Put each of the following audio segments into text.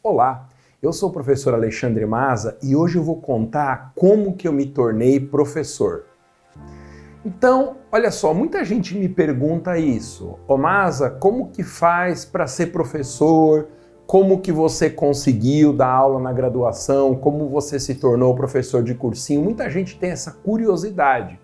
Olá, eu sou o professor Alexandre Maza e hoje eu vou contar como que eu me tornei professor. Então, olha só, muita gente me pergunta isso. Ô Maza, como que faz para ser professor? Como que você conseguiu dar aula na graduação? Como você se tornou professor de cursinho? Muita gente tem essa curiosidade.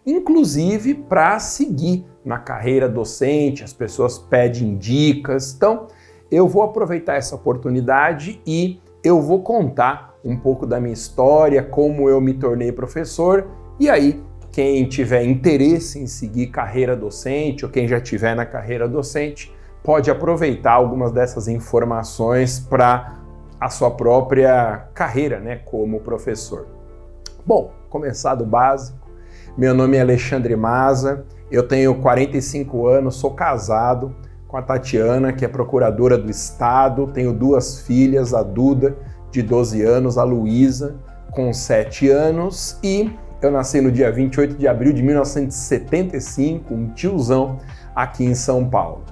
Inclusive para seguir na carreira docente, as pessoas pedem dicas. Então, eu vou aproveitar essa oportunidade e eu vou contar um pouco da minha história, como eu me tornei professor, e aí quem tiver interesse em seguir carreira docente ou quem já estiver na carreira docente pode aproveitar algumas dessas informações para a sua própria carreira, né, como professor. Bom, começar do básico. Meu nome é Alexandre Maza, eu tenho 45 anos, sou casado com a Tatiana, que é procuradora do Estado, tenho duas filhas, a Duda, de 12 anos, a Luísa, com 7 anos, e eu nasci no dia 28 de abril de 1975, um tiozão aqui em São Paulo.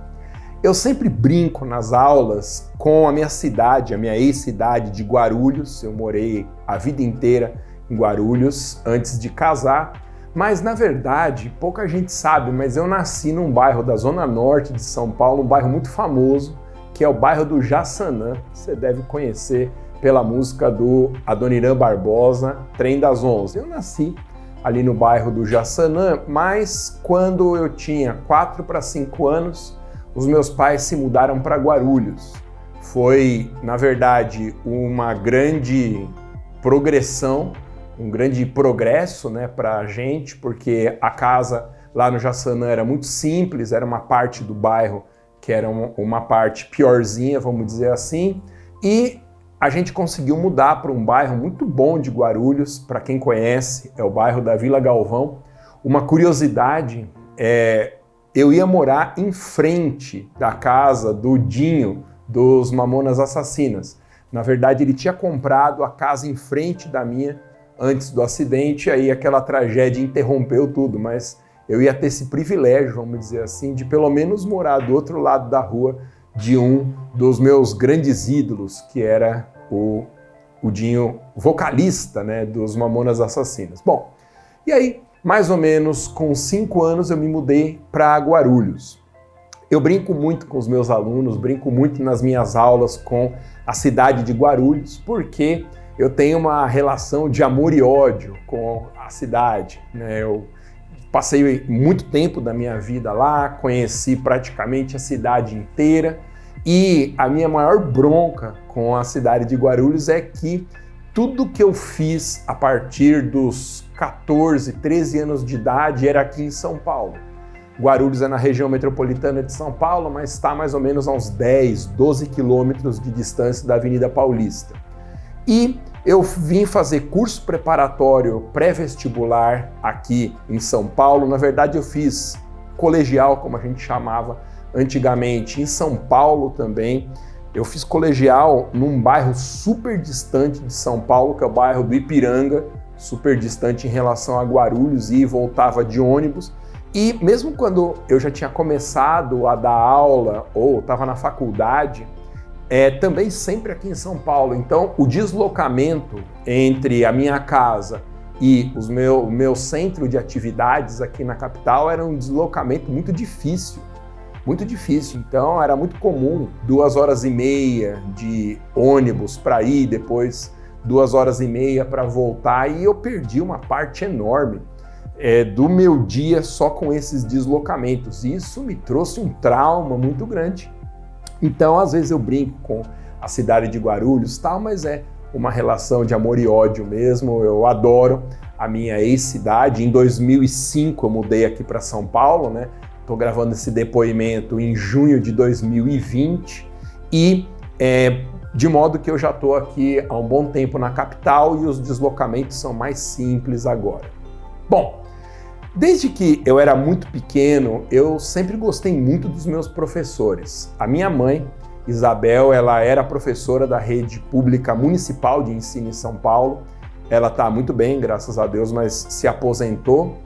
Eu sempre brinco nas aulas com a minha cidade, a minha ex-cidade de Guarulhos. Eu morei a vida inteira em Guarulhos antes de casar, mas na verdade pouca gente sabe, mas eu nasci num bairro da Zona Norte de São Paulo, um bairro muito famoso, que é o bairro do Jaçanã. Você deve conhecer pela música do Adoniran Barbosa, Trem das 11. Eu nasci ali no bairro do Jaçanã, mas quando eu tinha 4 para 5 anos, os meus pais se mudaram para Guarulhos. Foi, na verdade, uma grande progressão, um grande progresso, né, para a gente, porque a casa lá no Jaçanã era muito simples, era uma parte do bairro que era uma parte piorzinha, vamos dizer assim, e a gente conseguiu mudar para um bairro muito bom de Guarulhos. Para quem conhece, é o bairro da Vila Galvão. Uma curiosidade eu ia morar em frente da casa do Dinho, dos Mamonas Assassinas. Na verdade, ele tinha comprado a casa em frente da minha antes do acidente, aí aquela tragédia interrompeu tudo, mas eu ia ter esse privilégio, vamos dizer assim, de pelo menos morar do outro lado da rua de um dos meus grandes ídolos, que era o Dinho, vocalista, né, dos Mamonas Assassinas. Bom, e aí, mais ou menos com 5 anos eu me mudei para Guarulhos. Eu brinco muito com os meus alunos, brinco muito nas minhas aulas com a cidade de Guarulhos, porque eu tenho uma relação de amor e ódio com a cidade, né? Eu passei muito tempo da minha vida lá, conheci praticamente a cidade inteira, e a minha maior bronca com a cidade de Guarulhos é que tudo que eu fiz a partir dos 14, 13 anos de idade era aqui em São Paulo. Guarulhos é na região metropolitana de São Paulo, mas está mais ou menos a uns 10, 12 quilômetros de distância da Avenida Paulista. E eu vim fazer curso preparatório pré-vestibular aqui em São Paulo. Na verdade, eu fiz colegial, como a gente chamava antigamente, em São Paulo também. Eu fiz colegial num bairro super distante de São Paulo, que é o bairro do Ipiranga, super distante em relação a Guarulhos, e voltava de ônibus. E mesmo quando eu já tinha começado a dar aula ou estava na faculdade, também sempre aqui em São Paulo. Então, o deslocamento entre a minha casa e o meu centro de atividades aqui na capital era um deslocamento muito difícil. Muito difícil. Então, era muito comum 2 horas e meia de ônibus para ir, depois 2 horas e meia para voltar, e eu perdi uma parte enorme do meu dia só com esses deslocamentos. Isso me trouxe um trauma muito grande. Então, às vezes eu brinco com a cidade de Guarulhos, tal, mas é uma relação de amor e ódio mesmo. Eu adoro a minha ex-cidade. Em 2005 eu mudei aqui para São Paulo, né? Estou gravando esse depoimento em junho de 2020 e de modo que eu já estou aqui há um bom tempo na capital e os deslocamentos são mais simples agora. Bom, desde que eu era muito pequeno, eu sempre gostei muito dos meus professores. A minha mãe, Isabel, ela era professora da rede pública municipal de ensino em São Paulo. Ela está muito bem, graças a Deus, mas se aposentou.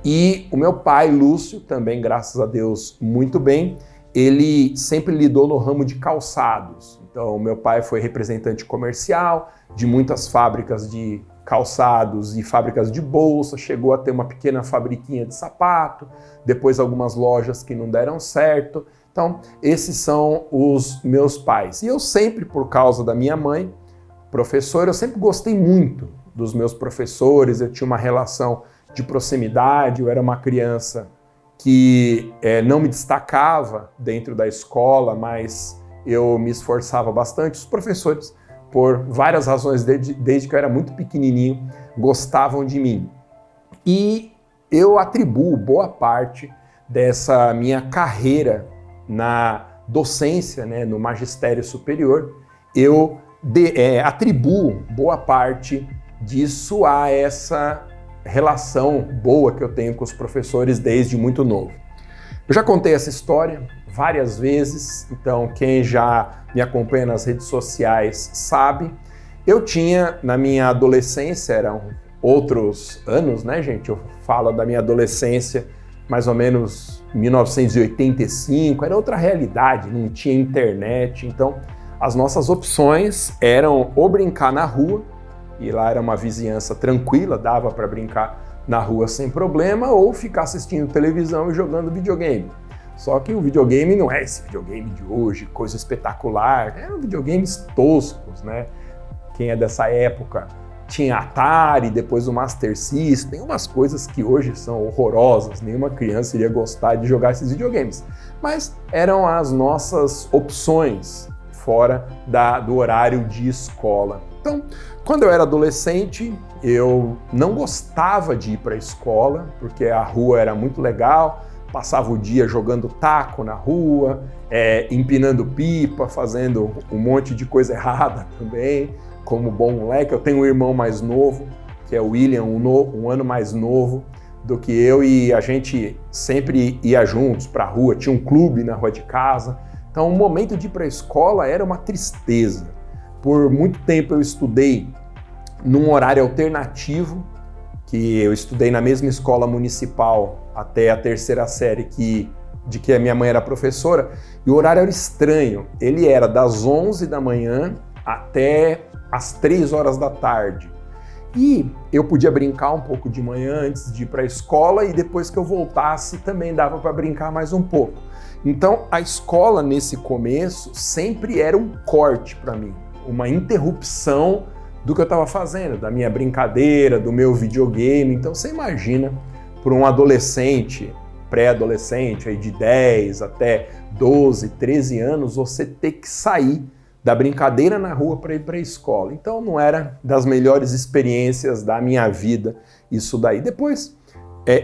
E o meu pai, Lúcio, também, graças a Deus, muito bem. Ele sempre lidou no ramo de calçados. Então, meu pai foi representante comercial de muitas fábricas de calçados e fábricas de bolsa, chegou a ter uma pequena fabriquinha de sapato, depois algumas lojas que não deram certo. Então, esses são os meus pais. E eu sempre, por causa da minha mãe, professora, eu sempre gostei muito dos meus professores, eu tinha uma relação de proximidade, eu era uma criança que não me destacava dentro da escola, mas eu me esforçava bastante. Os professores, por várias razões, desde que eu era muito pequenininho, gostavam de mim. E eu atribuo boa parte dessa minha carreira na docência, né, no magistério superior, eu atribuo boa parte disso a essa relação boa que eu tenho com os professores desde muito novo. Eu já contei essa história várias vezes, então quem já me acompanha nas redes sociais sabe. Eu tinha, na minha adolescência, eram outros anos, né, gente? Eu falo da minha adolescência, mais ou menos 1985, era outra realidade, não tinha internet, então as nossas opções eram ou brincar na rua, e lá era uma vizinhança tranquila, dava para brincar na rua sem problema, ou ficar assistindo televisão e jogando videogame. Só que o videogame não é esse videogame de hoje, coisa espetacular, eram videogames toscos, né? Quem é dessa época tinha Atari, depois o Master System, umas coisas que hoje são horrorosas, nenhuma criança iria gostar de jogar esses videogames. Mas eram as nossas opções fora do horário de escola. Então, quando eu era adolescente, eu não gostava de ir para a escola, porque a rua era muito legal, passava o dia jogando taco na rua, empinando pipa, fazendo um monte de coisa errada também, como bom moleque. Eu tenho um irmão mais novo, que é o William, um ano mais novo do que eu, e a gente sempre ia juntos para a rua, tinha um clube na rua de casa. Então, o momento de ir para a escola era uma tristeza. Por muito tempo eu estudei num horário alternativo, que eu estudei na mesma escola municipal até a terceira série de que a minha mãe era professora, e o horário era estranho. Ele era das 11 da manhã até às 3 horas da tarde. E eu podia brincar um pouco de manhã antes de ir para a escola, e depois que eu voltasse também dava para brincar mais um pouco. Então a escola nesse começo sempre era um corte para mim, uma interrupção do que eu estava fazendo, da minha brincadeira, do meu videogame. Então você imagina, para um adolescente, pré-adolescente, aí de 10 até 12, 13 anos, você ter que sair da brincadeira na rua para ir para a escola. Então não era das melhores experiências da minha vida isso daí. Depois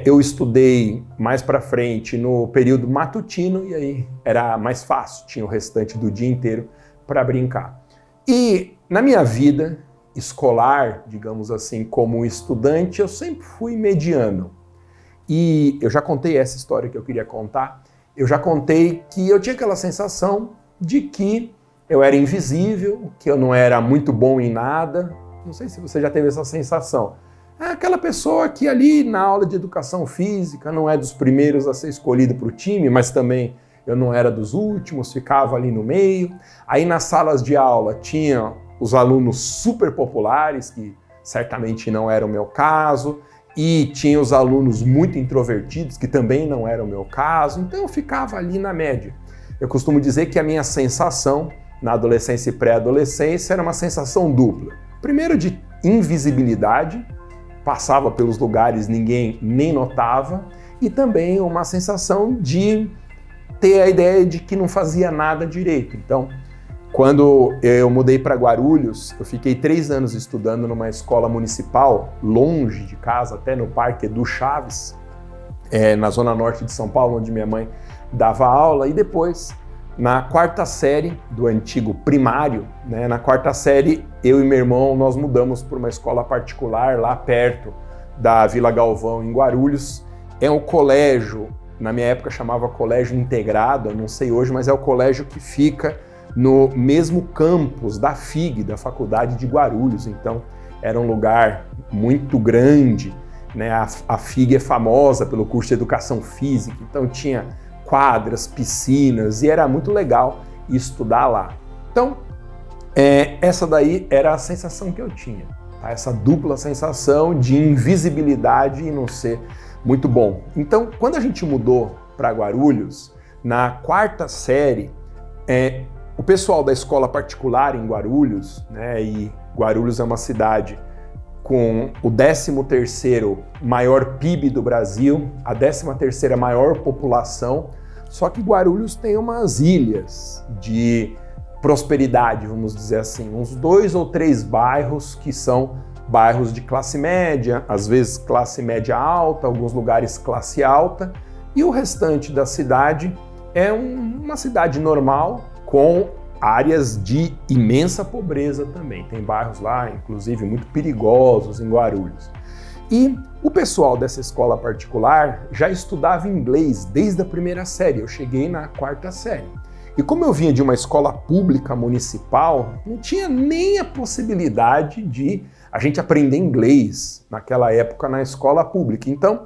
eu estudei mais para frente no período matutino, e aí era mais fácil, tinha o restante do dia inteiro para brincar. E na minha vida escolar, digamos assim, como estudante, eu sempre fui mediano. E eu já contei essa história que eu queria contar. Eu já contei que eu tinha aquela sensação de que eu era invisível, que eu não era muito bom em nada. Não sei se você já teve essa sensação. É aquela pessoa que ali na aula de educação física não é dos primeiros a ser escolhido para o time, mas também eu não era dos últimos, ficava ali no meio. Aí nas salas de aula tinha os alunos super populares, que certamente não era o meu caso, e tinha os alunos muito introvertidos, que também não era o meu caso, então eu ficava ali na média. Eu costumo dizer que a minha sensação na adolescência e pré-adolescência era uma sensação dupla. Primeiro de invisibilidade, passava pelos lugares, ninguém nem notava, e também uma sensação de ter a ideia de que não fazia nada direito. Então, quando eu mudei para Guarulhos, eu fiquei 3 anos estudando numa escola municipal, longe de casa, até no Parque Edu Chaves, na zona norte de São Paulo, onde minha mãe dava aula, e depois, na 4ª série do antigo primário, né, na 4ª série, eu e meu irmão, nós mudamos para uma escola particular lá perto da Vila Galvão, em Guarulhos. É um colégio, na minha época chamava Colégio Integrado, eu não sei hoje, mas é o colégio que fica no mesmo campus da FIG, da Faculdade de Guarulhos. Então era um lugar muito grande, né? A FIG é famosa pelo curso de Educação Física, então tinha quadras, piscinas, e era muito legal estudar lá. Então, Essa daí era a sensação que eu tinha, tá? Essa dupla sensação de invisibilidade e não ser muito bom. Então, quando a gente mudou para Guarulhos, na 4ª série, o pessoal da escola particular em Guarulhos, né, e Guarulhos é uma cidade com o 13º maior PIB do Brasil, a 13ª maior população, só que Guarulhos tem umas ilhas de prosperidade, vamos dizer assim, uns 2 ou 3 bairros que são bairros de classe média, às vezes classe média alta, alguns lugares classe alta, e o restante da cidade é uma cidade normal com áreas de imensa pobreza também. Tem bairros lá, inclusive, muito perigosos em Guarulhos. E o pessoal dessa escola particular já estudava inglês desde a 1ª série. Eu cheguei na 4ª série. E como eu vinha de uma escola pública municipal, não tinha nem a possibilidade de a gente aprender inglês naquela época na escola pública. Então,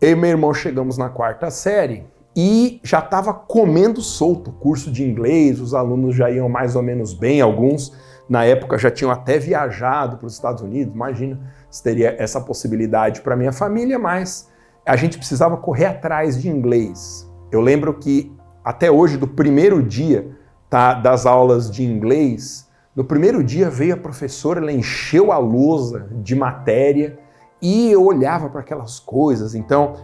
eu e meu irmão chegamos na 4ª série e já estava comendo solto o curso de inglês, os alunos já iam mais ou menos bem, alguns na época já tinham até viajado para os Estados Unidos, imagina se teria essa possibilidade para minha família, mas a gente precisava correr atrás de inglês. Eu lembro que até hoje, do primeiro dia das aulas de inglês, no primeiro dia veio a professora, ela encheu a lousa de matéria e eu olhava para aquelas coisas. Então,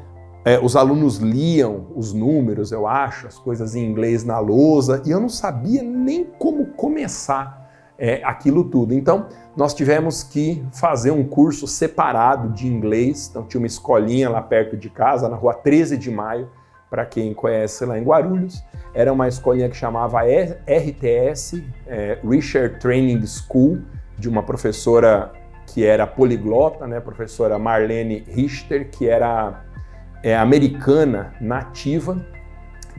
os alunos liam os números, eu acho, as coisas em inglês na lousa, e eu não sabia nem como começar aquilo tudo. Então, nós tivemos que fazer um curso separado de inglês. Então, tinha uma escolinha lá perto de casa, na rua 13 de Maio, para quem conhece lá em Guarulhos. Era uma escolinha que chamava RTS, Richard Training School, de uma professora que era poliglota, né, professora Marlene Richter, que era americana, nativa,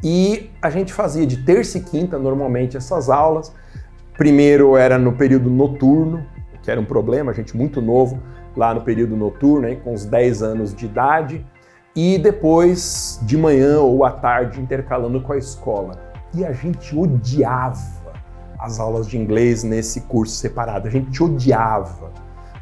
e a gente fazia de terça e quinta normalmente essas aulas. Primeiro era no período noturno, que era um problema, a gente muito novo lá no período noturno, hein, com uns 10 anos de idade, e depois de manhã ou à tarde intercalando com a escola. E a gente odiava as aulas de inglês nesse curso separado, a gente odiava,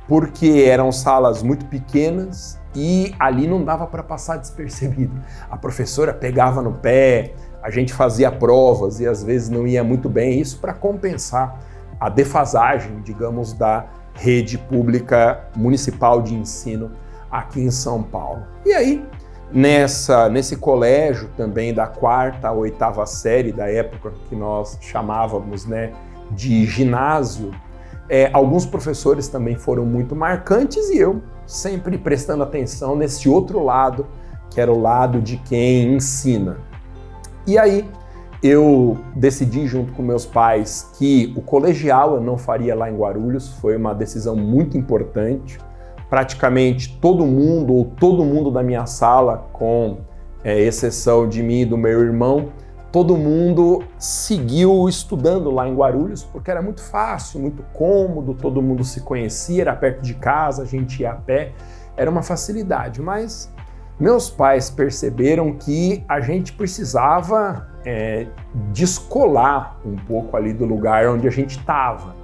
porque eram salas muito pequenas e ali não dava para passar despercebido. A professora pegava no pé, a gente fazia provas e às vezes não ia muito bem, isso para compensar a defasagem, digamos, da rede pública municipal de ensino aqui em São Paulo. E aí, nesse colégio também da 4ª à 8ª série, da época que nós chamávamos, né, de ginásio, alguns professores também foram muito marcantes e eu sempre prestando atenção nesse outro lado, que era o lado de quem ensina. E aí eu decidi junto com meus pais que o colegial eu não faria lá em Guarulhos, foi uma decisão muito importante. Praticamente todo mundo da minha sala, com exceção de mim e do meu irmão, todo mundo seguiu estudando lá em Guarulhos, porque era muito fácil, muito cômodo, todo mundo se conhecia, era perto de casa, a gente ia a pé, era uma facilidade. Mas meus pais perceberam que a gente precisava descolar um pouco ali do lugar onde a gente estava.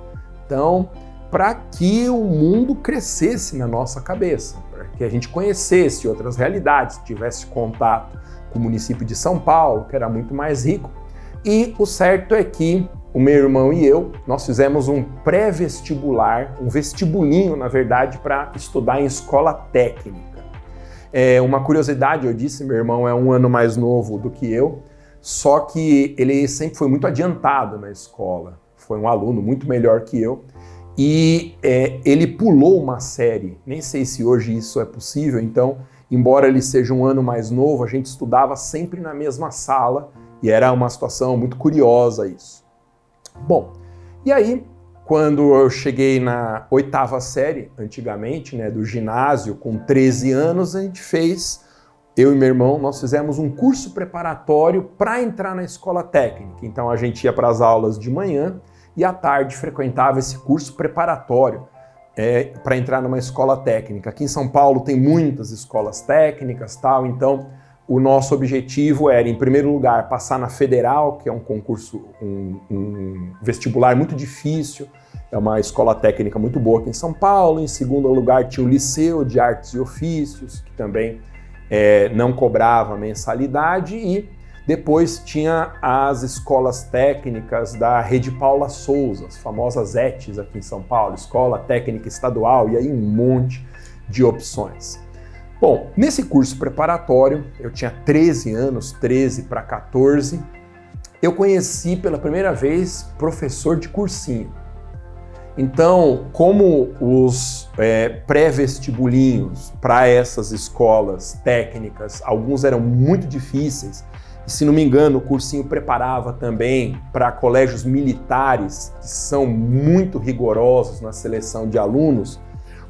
Então, para que o mundo crescesse na nossa cabeça, para que a gente conhecesse outras realidades, tivesse contato com o município de São Paulo, que era muito mais rico. E o certo é que o meu irmão e eu, nós fizemos um pré-vestibular, um vestibulinho, na verdade, para estudar em escola técnica. Uma curiosidade, eu disse, meu irmão é um ano mais novo do que eu, só que ele sempre foi muito adiantado na escola, foi um aluno muito melhor que eu, e ele pulou uma série, nem sei se hoje isso é possível, então, embora ele seja um ano mais novo, a gente estudava sempre na mesma sala e era uma situação muito curiosa isso. Bom, e aí, quando eu cheguei na 8ª série, antigamente, né, do ginásio, com 13 anos, a gente fez, eu e meu irmão, nós fizemos um curso preparatório para entrar na escola técnica. Então a gente ia para as aulas de manhã e à tarde frequentava esse curso preparatório para entrar numa escola técnica. Aqui em São Paulo tem muitas escolas técnicas, tal, então o nosso objetivo era, em primeiro lugar, passar na Federal, que é um concurso, um vestibular muito difícil, é uma escola técnica muito boa aqui em São Paulo. Em segundo lugar, tinha o Liceu de Artes e Ofícios, que também não cobrava mensalidade, e depois tinha as escolas técnicas da Rede Paula Souza, as famosas ETEs aqui em São Paulo, Escola Técnica Estadual, e aí um monte de opções. Bom, nesse curso preparatório, eu tinha 13 anos, 13 para 14, eu conheci pela primeira vez professor de cursinho. Então, como os pré-vestibulinhos para essas escolas técnicas, alguns eram muito difíceis, e se não me engano, o cursinho preparava também para colégios militares, que são muito rigorosos na seleção de alunos,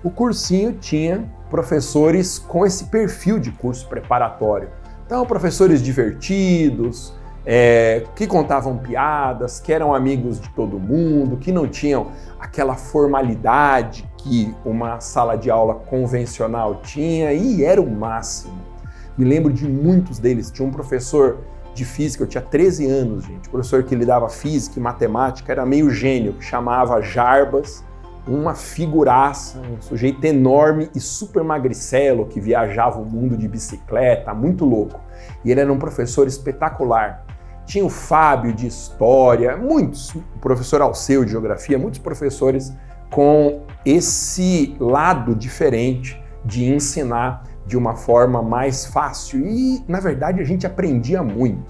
o cursinho tinha professores com esse perfil de curso preparatório. Então, professores divertidos, que contavam piadas, que eram amigos de todo mundo, que não tinham aquela formalidade que uma sala de aula convencional tinha, e era o máximo. Me lembro de muitos deles. Tinha um professor de física, eu tinha 13 anos, gente, professor que lidava física e matemática, era meio gênio, que chamava Jarbas, uma figuraça, um sujeito enorme e super magricelo, que viajava o mundo de bicicleta, muito louco. E ele era um professor espetacular. Tinha o Fábio de História, muitos, o professor Alceu de Geografia, muitos professores com esse lado diferente de ensinar de uma forma mais fácil. E, na verdade, a gente aprendia muito.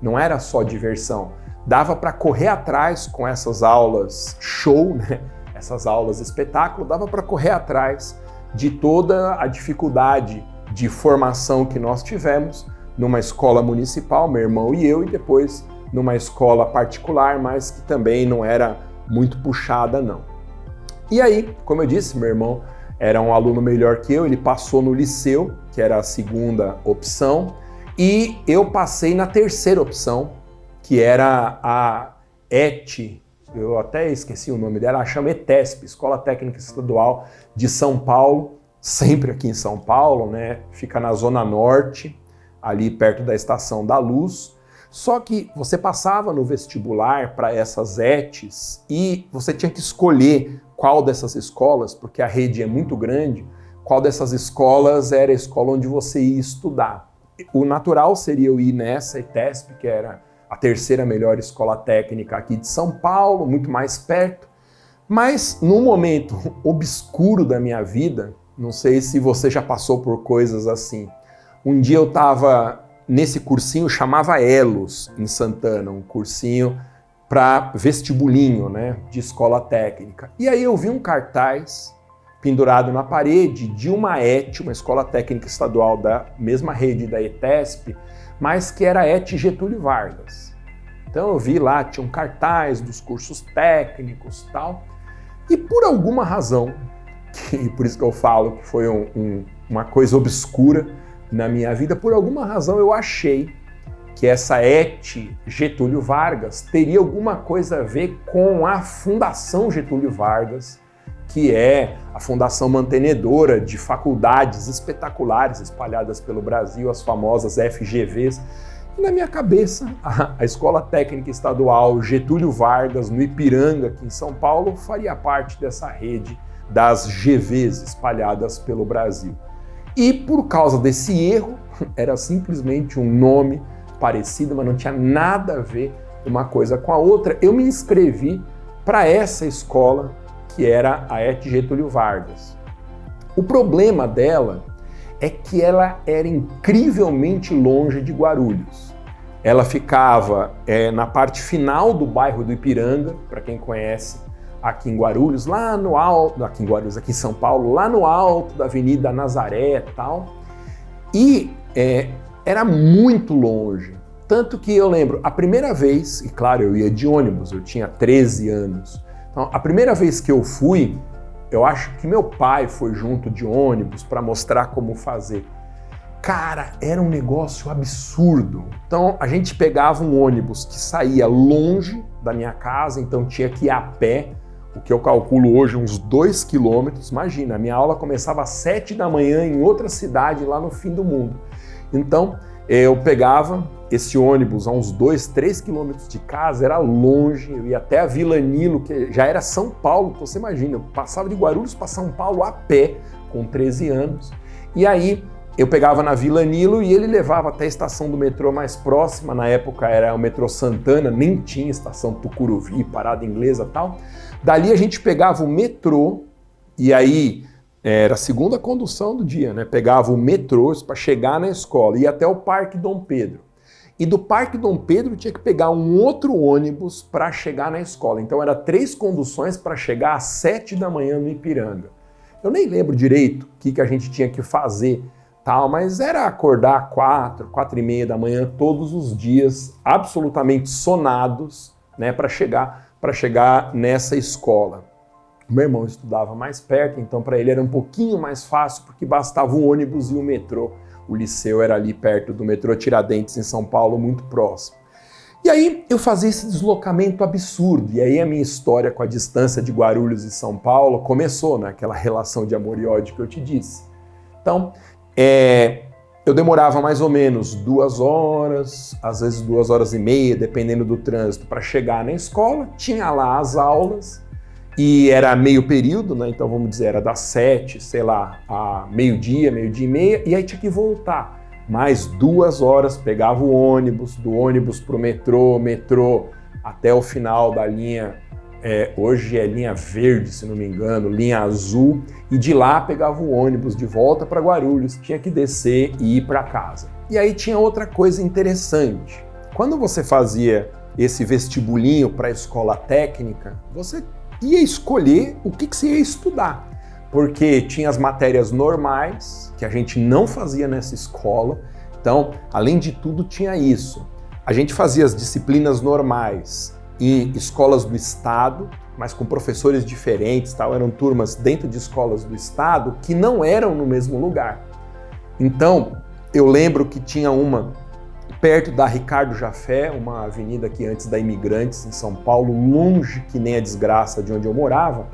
Não era só diversão. Dava para correr atrás com essas aulas show, né? Essas aulas espetáculo, dava para correr atrás de toda a dificuldade de formação que nós tivemos numa escola municipal, meu irmão e eu, e depois numa escola particular, mas que também não era muito puxada, não. E aí, como eu disse, meu irmão era um aluno melhor que eu, ele passou no liceu, que era a segunda opção, e eu passei na terceira opção, que era a ETE, eu até esqueci o nome dela, ela chama ETESP, Escola Técnica Estadual de São Paulo, sempre aqui em São Paulo, né? Fica na Zona Norte, ali perto da Estação da Luz. Só que você passava no vestibular para essas ETEs e você tinha que escolher qual dessas escolas, porque a rede é muito grande, qual dessas escolas era a escola onde você ia estudar. O natural seria eu ir nessa ETESP, que era a terceira melhor escola técnica aqui de São Paulo, muito mais perto. Mas num momento obscuro da minha vida, não sei se você já passou por coisas assim. Um dia eu estava nesse cursinho, chamava Elos, em Santana, um cursinho para vestibulinho, né, de escola técnica. E aí eu vi um cartaz pendurado na parede de uma ETE, uma escola técnica estadual da mesma rede da ETESP, mas que era a ETE Getúlio Vargas. Então eu vi lá, tinha um cartaz dos cursos técnicos e tal, e por alguma razão, e por isso que eu falo que foi uma coisa obscura na minha vida, por alguma razão eu achei que essa ETE Getúlio Vargas teria alguma coisa a ver com a Fundação Getúlio Vargas, que é a fundação mantenedora de faculdades espetaculares espalhadas pelo Brasil, as famosas FGVs. E na minha cabeça, a Escola Técnica Estadual Getúlio Vargas, no Ipiranga, aqui em São Paulo, faria parte dessa rede das GVs espalhadas pelo Brasil. E por causa desse erro, era simplesmente um nome parecido, mas não tinha nada a ver uma coisa com a outra, eu me inscrevi para essa escola, que era a ETE Getúlio Vargas. O problema dela é que ela era incrivelmente longe de Guarulhos. Ela ficava na parte final do bairro do Ipiranga, para quem conhece, aqui em Guarulhos, lá no alto, aqui em São Paulo, lá no alto da Avenida Nazaré e tal. E era muito longe. Tanto que eu lembro, a primeira vez, e claro, eu ia de ônibus, eu tinha 13 anos. Então, a primeira vez que eu fui, eu acho que meu pai foi junto de ônibus para mostrar como fazer. Cara, era um negócio absurdo. Então, a gente pegava um ônibus que saía longe da minha casa, então tinha que ir a pé, o que eu calculo hoje uns 2 quilômetros. Imagina, a minha aula começava às 7 da manhã em outra cidade lá no fim do mundo. Então, eu pegava esse ônibus a uns 2, 3 quilômetros de casa, era longe, eu ia até a Vila Nilo, que já era São Paulo, então você imagina, eu passava de Guarulhos para São Paulo a pé, com 13 anos, e aí eu pegava na Vila Nilo e ele levava até a estação do metrô mais próxima, na época era o metrô Santana, nem tinha estação Tucuruvi, parada inglesa e tal. Dali a gente pegava o metrô, e aí era a segunda condução do dia, né? Pegava o metrô para chegar na escola, ia até o Parque Dom Pedro. E do Parque Dom Pedro tinha que pegar um outro ônibus para chegar na escola. Então era 3 conduções para chegar às 7 da manhã no Ipiranga. Eu nem lembro direito o que a gente tinha que fazer, tal, mas era acordar 4h30 da manhã todos os dias, absolutamente sonados, né, para chegar nessa escola. Meu irmão estudava mais perto, então para ele era um pouquinho mais fácil, porque bastava um ônibus e o metrô. O liceu era ali perto do metrô Tiradentes, em São Paulo, muito próximo. E aí eu fazia esse deslocamento absurdo, e aí a minha história com a distância de Guarulhos e São Paulo começou, né, aquela relação de amor e ódio que eu te disse. Então, eu demorava mais ou menos 2 horas, às vezes 2h30, dependendo do trânsito, para chegar na escola, tinha lá as aulas, e era meio período, né? Então vamos dizer, era das 7, sei lá, a meio-dia, meio-dia e meia, e aí tinha que voltar. Mais 2 horas, pegava o ônibus, do ônibus pro metrô até o final da linha, hoje é linha verde, se não me engano, linha azul, e de lá pegava o ônibus de volta para Guarulhos, tinha que descer e ir para casa. E aí tinha outra coisa interessante. Quando você fazia esse vestibulinho para a escola técnica, você ia escolher o que você ia estudar, porque tinha as matérias normais, que a gente não fazia nessa escola, então, além de tudo, tinha isso. A gente fazia as disciplinas normais em escolas do estado, mas com professores diferentes, tal. Eram turmas dentro de escolas do estado que não eram no mesmo lugar. Então, eu lembro que tinha uma perto da Ricardo Jafé, uma avenida aqui antes da Imigrantes, em São Paulo, longe que nem a desgraça de onde eu morava.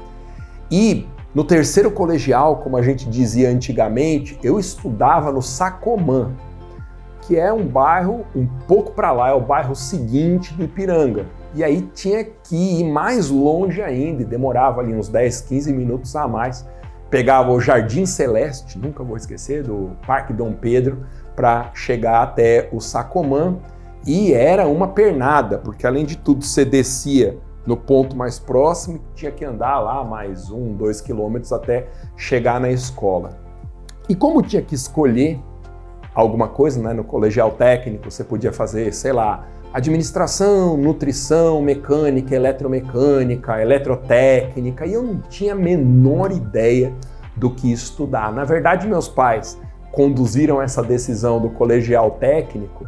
E no terceiro colegial, como a gente dizia antigamente, eu estudava no Sacomã, que é um bairro um pouco para lá, é o bairro seguinte do Ipiranga. E aí tinha que ir mais longe ainda, e demorava ali uns 10, 15 minutos a mais. Pegava o Jardim Celeste, nunca vou esquecer, do Parque Dom Pedro, para chegar até o Sacomã, e era uma pernada, porque além de tudo você descia no ponto mais próximo, tinha que andar lá mais 1, 2 quilômetros até chegar na escola. E como tinha que escolher alguma coisa, né, no colegial técnico, você podia fazer, sei lá, administração, nutrição, mecânica, eletromecânica, eletrotécnica, e eu não tinha a menor ideia do que estudar. Na verdade, meus pais conduziram essa decisão do colegial técnico,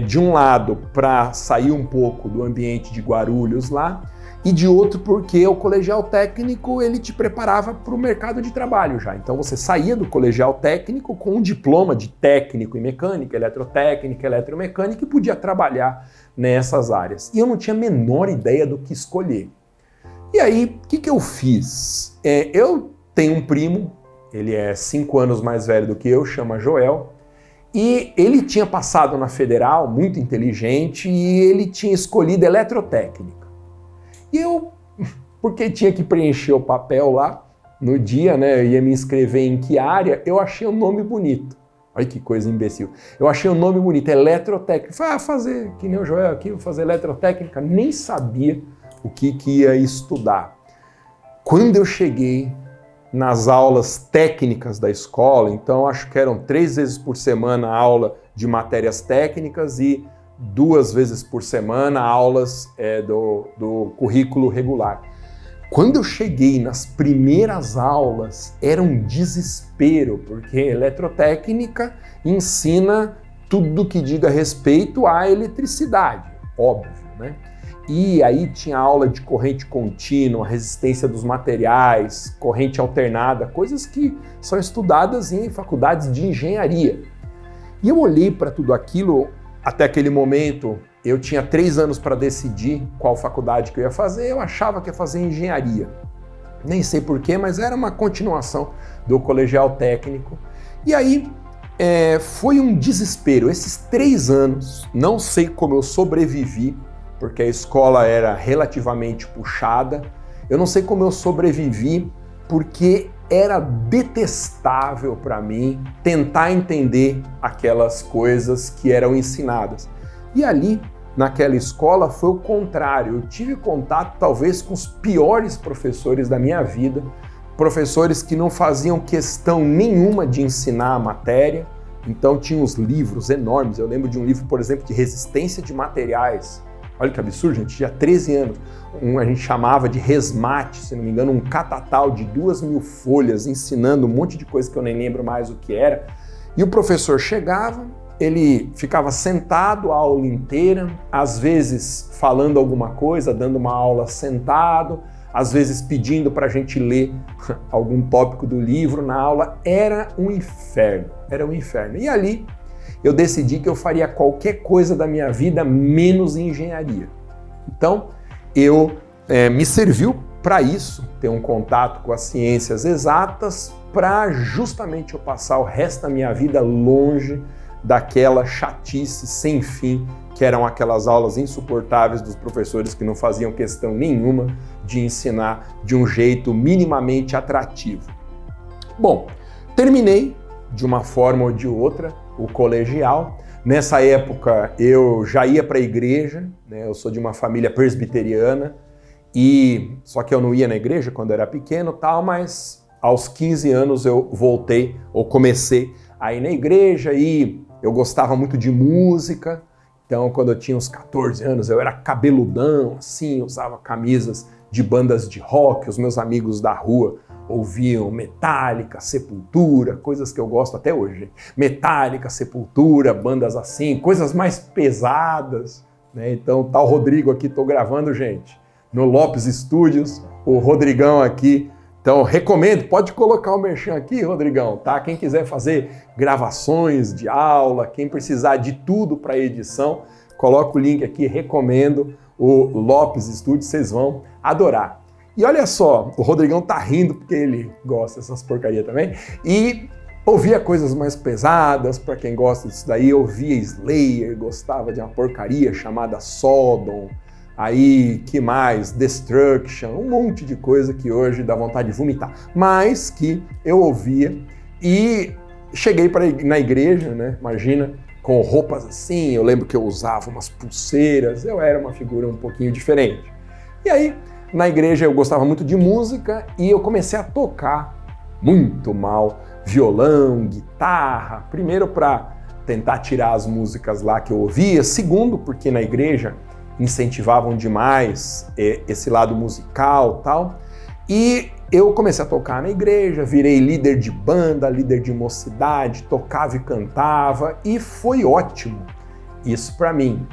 de um lado para sair um pouco do ambiente de Guarulhos lá, e de outro porque o colegial técnico ele te preparava para o mercado de trabalho já. Então você saía do colegial técnico com um diploma de técnico em mecânica, eletrotécnica, eletromecânica e podia trabalhar nessas áreas. E eu não tinha a menor ideia do que escolher. E aí, o que eu fiz? Eu tenho um primo, ele é 5 anos mais velho do que eu, chama Joel, e ele tinha passado na Federal, muito inteligente, e ele tinha escolhido eletrotécnica. E eu, porque tinha que preencher o papel lá, no dia, né, eu ia me inscrever em que área, eu achei um nome bonito. Olha que coisa imbecil. Eu achei um nome bonito, eletrotécnica. Falei, fazer, que nem o Joel aqui, vou fazer eletrotécnica. Nem sabia o que ia estudar. Quando eu cheguei nas aulas técnicas da escola, então acho que eram 3 vezes por semana aula de matérias técnicas e 2 vezes por semana aulas do currículo regular. Quando eu cheguei nas primeiras aulas, era um desespero, porque eletrotécnica ensina tudo que diga respeito à eletricidade, óbvio, né? E aí tinha aula de corrente contínua, resistência dos materiais, corrente alternada, coisas que são estudadas em faculdades de engenharia. E eu olhei para tudo aquilo, até aquele momento eu tinha 3 anos para decidir qual faculdade que eu ia fazer, eu achava que ia fazer engenharia. Nem sei porquê, mas era uma continuação do colegial técnico. E aí Foi um desespero. Esses 3 anos, não sei como eu sobrevivi, porque a escola era relativamente puxada. Eu não sei como eu sobrevivi, porque era detestável para mim tentar entender aquelas coisas que eram ensinadas. E ali, naquela escola, foi o contrário. Eu tive contato talvez com os piores professores da minha vida, professores que não faziam questão nenhuma de ensinar a matéria. Então tinha uns livros enormes. Eu lembro de um livro, por exemplo, de resistência de materiais. Olha que absurdo, gente, tinha 13 anos. A gente chamava de resmate, se não me engano, um catatal de 2.000 folhas, ensinando um monte de coisa que eu nem lembro mais o que era. E o professor chegava, ele ficava sentado a aula inteira, às vezes falando alguma coisa, dando uma aula sentado, às vezes pedindo para a gente ler algum tópico do livro na aula. Era um inferno, era um inferno. E ali eu decidi que eu faria qualquer coisa da minha vida menos engenharia. Então, me serviu para isso, ter um contato com as ciências exatas, para justamente eu passar o resto da minha vida longe daquela chatice sem fim, que eram aquelas aulas insuportáveis dos professores que não faziam questão nenhuma de ensinar de um jeito minimamente atrativo. Bom, terminei de uma forma ou de outra o colegial. Nessa época eu já ia para a igreja, né? Eu sou de uma família presbiteriana, só que eu não ia na igreja quando era pequeno, tal, mas aos 15 anos eu voltei, ou comecei a ir na igreja, e eu gostava muito de música. Então, quando eu tinha uns 14 anos, eu era cabeludão, assim, usava camisas de bandas de rock. Os meus amigos da rua ouviam Metallica, Sepultura, coisas que eu gosto até hoje. Metallica, Sepultura, bandas assim, coisas mais pesadas, né? Então, tá o Rodrigo aqui, tô gravando, gente, no Lopes Studios, o Rodrigão aqui. Então, recomendo, pode colocar o merchan aqui, Rodrigão, tá? Quem quiser fazer gravações de aula, quem precisar de tudo para edição, coloca o link aqui, recomendo o Lopes Studios, vocês vão adorar. E olha só, o Rodrigão tá rindo porque ele gosta dessas porcarias também, e ouvia coisas mais pesadas, para quem gosta disso daí, ouvia Slayer, gostava de uma porcaria chamada Sodom, aí, que mais? Destruction, um monte de coisa que hoje dá vontade de vomitar, mas que eu ouvia. E cheguei na igreja, né? Imagina, com roupas assim, eu lembro que eu usava umas pulseiras, eu era uma figura um pouquinho diferente. E aí, na igreja eu gostava muito de música e eu comecei a tocar muito mal violão, guitarra, primeiro para tentar tirar as músicas lá que eu ouvia, segundo porque na igreja incentivavam demais esse lado musical e tal. E eu comecei a tocar na igreja, virei líder de banda, líder de mocidade, tocava e cantava, e foi ótimo isso para mim.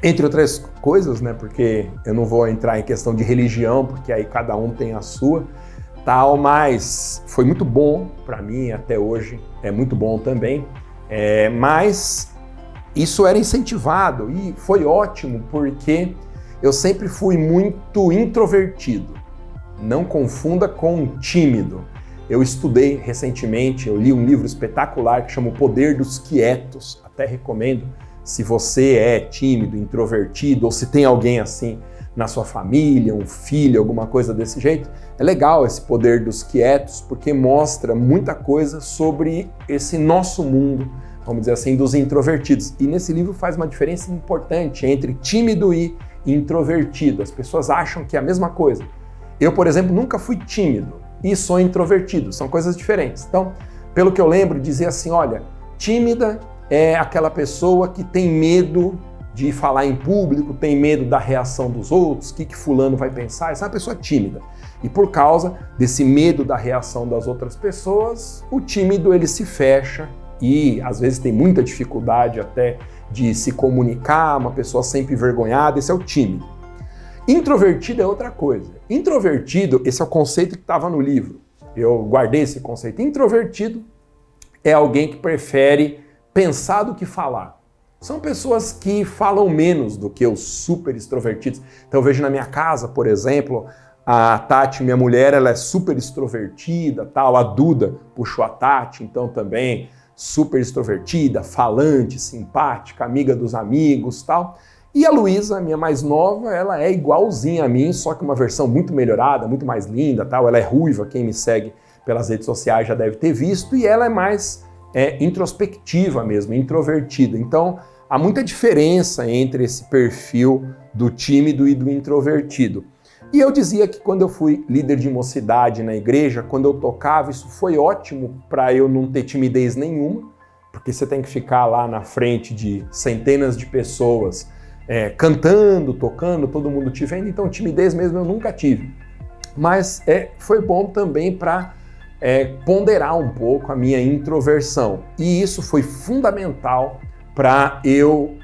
Entre outras coisas, né, porque eu não vou entrar em questão de religião, porque aí cada um tem a sua, tal, mas foi muito bom para mim, até hoje é muito bom também, mas isso era incentivado e foi ótimo porque eu sempre fui muito introvertido. Não confunda com tímido. Eu estudei recentemente, eu li um livro espetacular que chama O Poder dos Quietos, até recomendo se você é tímido, introvertido, ou se tem alguém assim na sua família, um filho, alguma coisa desse jeito. É legal esse Poder dos Quietos porque mostra muita coisa sobre esse nosso mundo, vamos dizer assim, dos introvertidos. E nesse livro faz uma diferença importante entre tímido e introvertido. As pessoas acham que é a mesma coisa. Eu, por exemplo, nunca fui tímido e sou introvertido, são coisas diferentes. Então, pelo que eu lembro, dizia assim, olha, tímida é aquela pessoa que tem medo de falar em público, tem medo da reação dos outros, o que fulano vai pensar, essa é uma pessoa tímida. E por causa desse medo da reação das outras pessoas, o tímido ele se fecha e às vezes tem muita dificuldade até de se comunicar, uma pessoa sempre envergonhada, esse é o tímido. Introvertido é outra coisa. Introvertido, esse é o conceito que estava no livro. Eu guardei esse conceito. Introvertido é alguém que prefere pensar do que falar. São pessoas que falam menos do que os super extrovertidos. Então eu vejo na minha casa, por exemplo, a Tati, minha mulher, ela é super extrovertida, tal. A Duda puxou a Tati, então também super extrovertida, falante, simpática, amiga dos amigos, tal. E a Luísa, minha mais nova, ela é igualzinha a mim, só que uma versão muito melhorada, muito mais linda, tal. Ela é ruiva, quem me segue pelas redes sociais já deve ter visto, e ela é mais introspectiva mesmo, introvertida. Então, há muita diferença entre esse perfil do tímido e do introvertido. E eu dizia que quando eu fui líder de mocidade na igreja, quando eu tocava, isso foi ótimo para eu não ter timidez nenhuma, porque você tem que ficar lá na frente de centenas de pessoas cantando, tocando, todo mundo te vendo, então timidez mesmo eu nunca tive. Mas foi bom também para ponderar um pouco a minha introversão. E isso foi fundamental para eu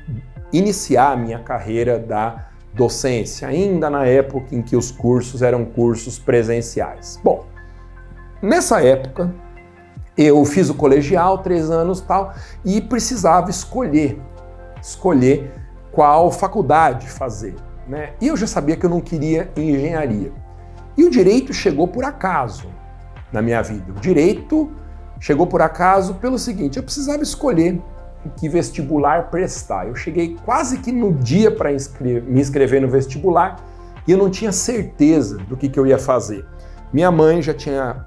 iniciar a minha carreira da docência, ainda na época em que os cursos eram cursos presenciais. Bom, nessa época eu fiz o colegial, 3 anos tal, e precisava escolher qual faculdade fazer, né? E eu já sabia que eu não queria engenharia. E o direito chegou por acaso na minha vida. O direito chegou por acaso pelo seguinte, eu precisava escolher que vestibular prestar. Eu cheguei quase que no dia para me inscrever no vestibular e eu não tinha certeza do que eu ia fazer. Minha mãe já tinha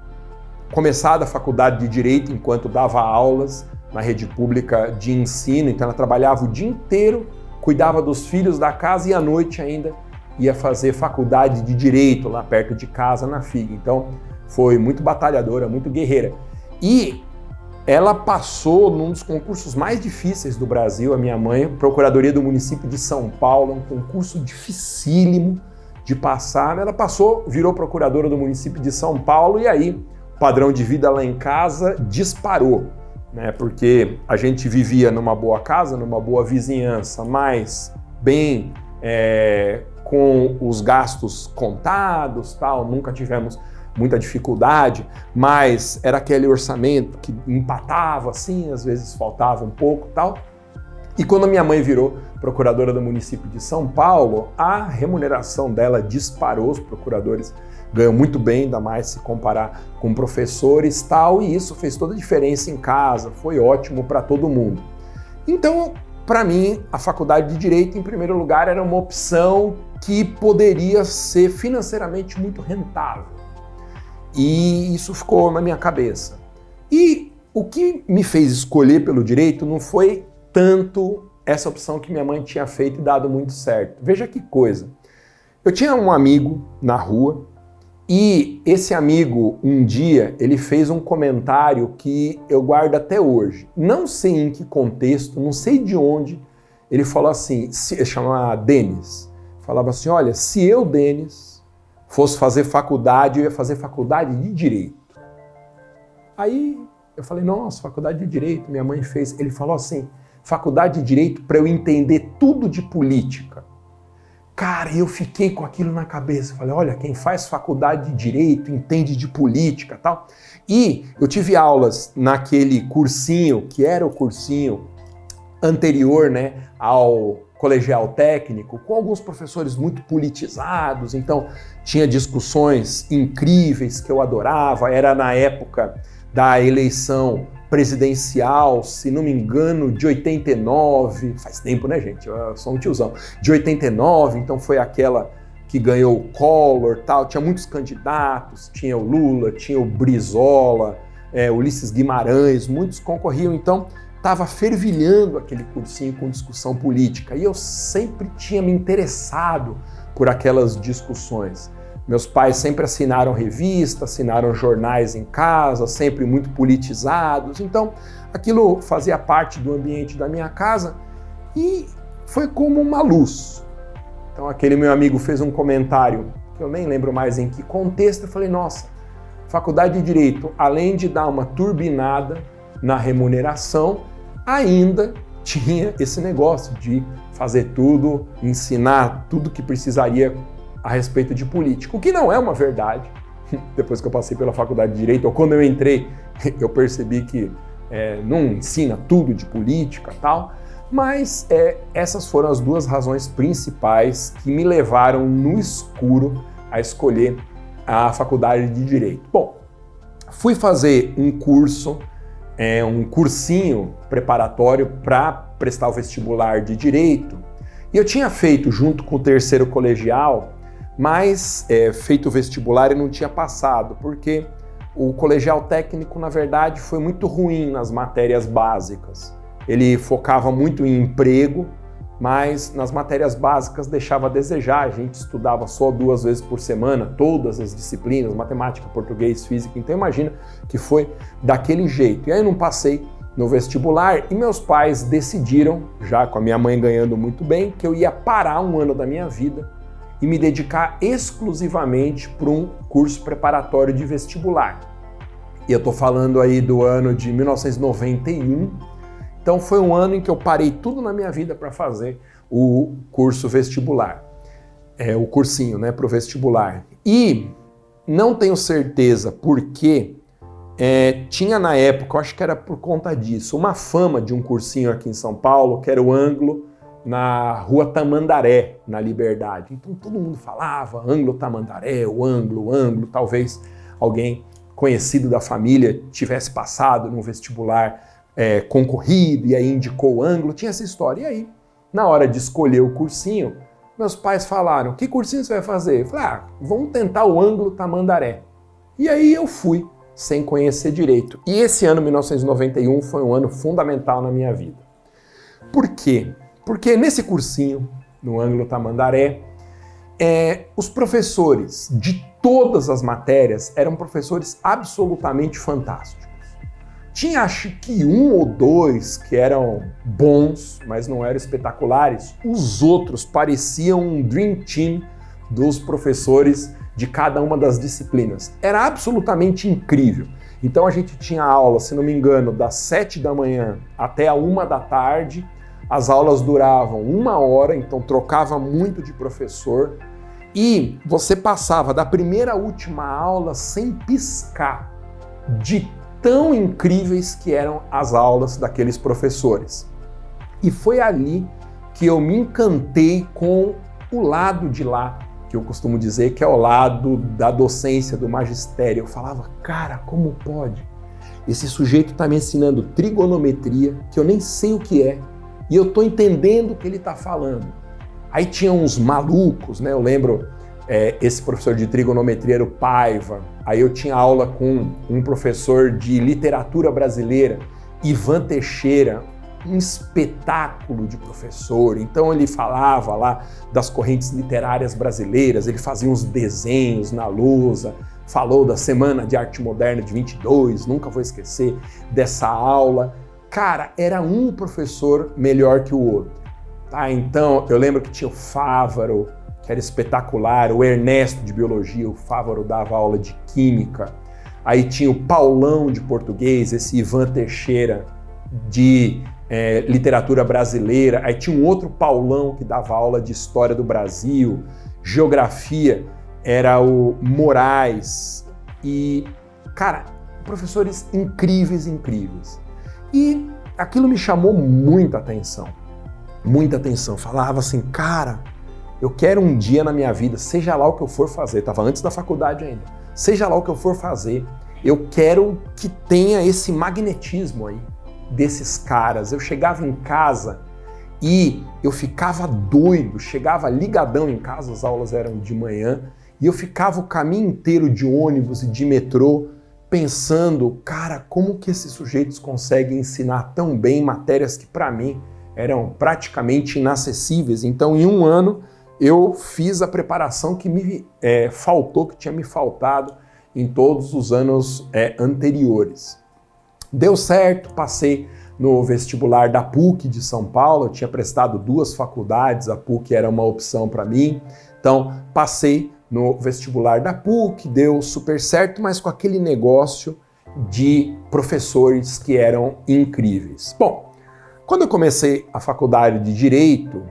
começado a faculdade de Direito enquanto dava aulas na rede pública de ensino, então ela trabalhava o dia inteiro, cuidava dos filhos da casa e à noite ainda ia fazer faculdade de Direito lá perto de casa, na FIG. Então foi muito batalhadora, muito guerreira. E ela passou num dos concursos mais difíceis do Brasil, a minha mãe, Procuradoria do Município de São Paulo, um concurso dificílimo de passar. Ela passou, virou procuradora do município de São Paulo e aí o padrão de vida lá em casa disparou, né? Porque a gente vivia numa boa casa, numa boa vizinhança, mas bem com os gastos contados, tal, nunca tivemos muita dificuldade, mas era aquele orçamento que empatava assim, às vezes faltava um pouco tal. E quando a minha mãe virou procuradora do município de São Paulo, a remuneração dela disparou, os procuradores ganham muito bem, ainda mais se comparar com professores tal, e isso fez toda a diferença em casa, foi ótimo para todo mundo. Então, para mim, a faculdade de Direito, em primeiro lugar, era uma opção que poderia ser financeiramente muito rentável. E isso ficou na minha cabeça. E o que me fez escolher pelo direito não foi tanto essa opção que minha mãe tinha feito e dado muito certo. Veja que coisa. Eu tinha um amigo na rua e esse amigo, um dia, ele fez um comentário que eu guardo até hoje. Não sei em que contexto, não sei de onde. Ele falou assim, chama Denis. Falava assim, olha, se eu, Denis, fosse fazer faculdade, eu ia fazer faculdade de Direito. Aí eu falei, nossa, faculdade de Direito, minha mãe fez. Ele falou assim, faculdade de Direito para eu entender tudo de política. Cara, eu fiquei com aquilo na cabeça. Falei, olha, quem faz faculdade de Direito entende de política e tal. E eu tive aulas naquele cursinho, que era o cursinho anterior, né, ao colegial técnico, com alguns professores muito politizados, então tinha discussões incríveis que eu adorava, era na época da eleição presidencial, se não me engano, de 89, faz tempo, né, gente? Eu sou um tiozão. De 89, então foi aquela que ganhou o Collor, tal, tinha muitos candidatos, tinha o Lula, tinha o Brizola, Ulisses Guimarães, muitos concorriam, então estava fervilhando aquele cursinho com discussão política e eu sempre tinha me interessado por aquelas discussões. Meus pais sempre assinaram revistas, assinaram jornais em casa, sempre muito politizados, então aquilo fazia parte do ambiente da minha casa e foi como uma luz. Então aquele meu amigo fez um comentário, que eu nem lembro mais em que contexto, eu falei, nossa, faculdade de Direito, além de dar uma turbinada na remuneração, ainda tinha esse negócio de fazer tudo, ensinar tudo que precisaria a respeito de política, o que não é uma verdade. Depois que eu passei pela faculdade de Direito, ou quando eu entrei, eu percebi que não ensina tudo de política e tal, mas essas foram as duas razões principais que me levaram no escuro a escolher a faculdade de Direito. Bom, fui fazer um curso um cursinho preparatório para prestar o vestibular de Direito. E eu tinha feito junto com o terceiro colegial, mas feito o vestibular e não tinha passado, porque o colegial técnico, na verdade, foi muito ruim nas matérias básicas. Ele focava muito em emprego, mas nas matérias básicas deixava a desejar. A gente estudava só 2 vezes por semana, todas as disciplinas, matemática, português, física. Então imagina que foi daquele jeito. E aí eu não passei no vestibular e meus pais decidiram, já com a minha mãe ganhando muito bem, que eu ia parar um ano da minha vida e me dedicar exclusivamente para um curso preparatório de vestibular. E eu estou falando aí do ano de 1991, então foi um ano em que eu parei tudo na minha vida para fazer o curso vestibular, o cursinho, né, para o vestibular. E não tenho certeza porque tinha na época, eu acho que era por conta disso, uma fama de um cursinho aqui em São Paulo, que era o Anglo, na Rua Tamandaré, na Liberdade. Então todo mundo falava Anglo Tamandaré, o Anglo, talvez alguém conhecido da família tivesse passado num vestibular concorrido e aí indicou o Anglo, tinha essa história. E aí, na hora de escolher o cursinho, meus pais falaram, que cursinho você vai fazer? Eu falei, vamos tentar o Anglo Tamandaré. E aí eu fui, sem conhecer direito. E esse ano, 1991, foi um ano fundamental na minha vida. Por quê? Porque nesse cursinho, no Anglo Tamandaré, os professores de todas as matérias eram professores absolutamente fantásticos. Tinha, acho que 1 ou 2 que eram bons, mas não eram espetaculares. Os outros pareciam um dream team dos professores de cada uma das disciplinas. Era absolutamente incrível. Então a gente tinha aula, se não me engano, das 7 da manhã até a 1 da tarde. As aulas duravam 1 hora, então trocava muito de professor. E você passava da primeira à última aula sem piscar, de tão incríveis que eram as aulas daqueles professores. E foi ali que eu me encantei com o lado de lá, que eu costumo dizer que é o lado da docência, do magistério. Eu falava, cara, como pode? Esse sujeito está me ensinando trigonometria, que eu nem sei o que é, e eu estou entendendo o que ele está falando. Aí tinha uns malucos, né? Eu lembro, esse professor de trigonometria era o Paiva. Aí eu tinha aula com um professor de literatura brasileira, Ivan Teixeira, um espetáculo de professor. Então ele falava lá das correntes literárias brasileiras, ele fazia uns desenhos na lousa, falou da Semana de Arte Moderna de 22, nunca vou esquecer dessa aula. Cara, era um professor melhor que o outro. Tá? Então eu lembro que tinha o Fávaro, que era espetacular, o Ernesto de Biologia, o Fávaro dava aula de Química. Aí tinha o Paulão de Português, esse Ivan Teixeira de Literatura Brasileira. Aí tinha um outro Paulão que dava aula de História do Brasil. Geografia era o Moraes. E, cara, professores incríveis, incríveis. E aquilo me chamou muita atenção. Muita atenção. Falava assim, cara, eu quero um dia na minha vida, seja lá o que eu for fazer, estava antes da faculdade ainda, seja lá o que eu for fazer, eu quero que tenha esse magnetismo aí desses caras. Eu chegava em casa e eu ficava doido, chegava ligadão em casa, as aulas eram de manhã, e eu ficava o caminho inteiro de ônibus e de metrô pensando, cara, como que esses sujeitos conseguem ensinar tão bem matérias que para mim eram praticamente inacessíveis. Então, em um ano, eu fiz a preparação que me faltou, que tinha me faltado em todos os anos anteriores. Deu certo, passei no vestibular da PUC de São Paulo, eu tinha prestado 2 faculdades, a PUC era uma opção para mim, então passei no vestibular da PUC, deu super certo, mas com aquele negócio de professores que eram incríveis. Bom, quando eu comecei a faculdade de Direito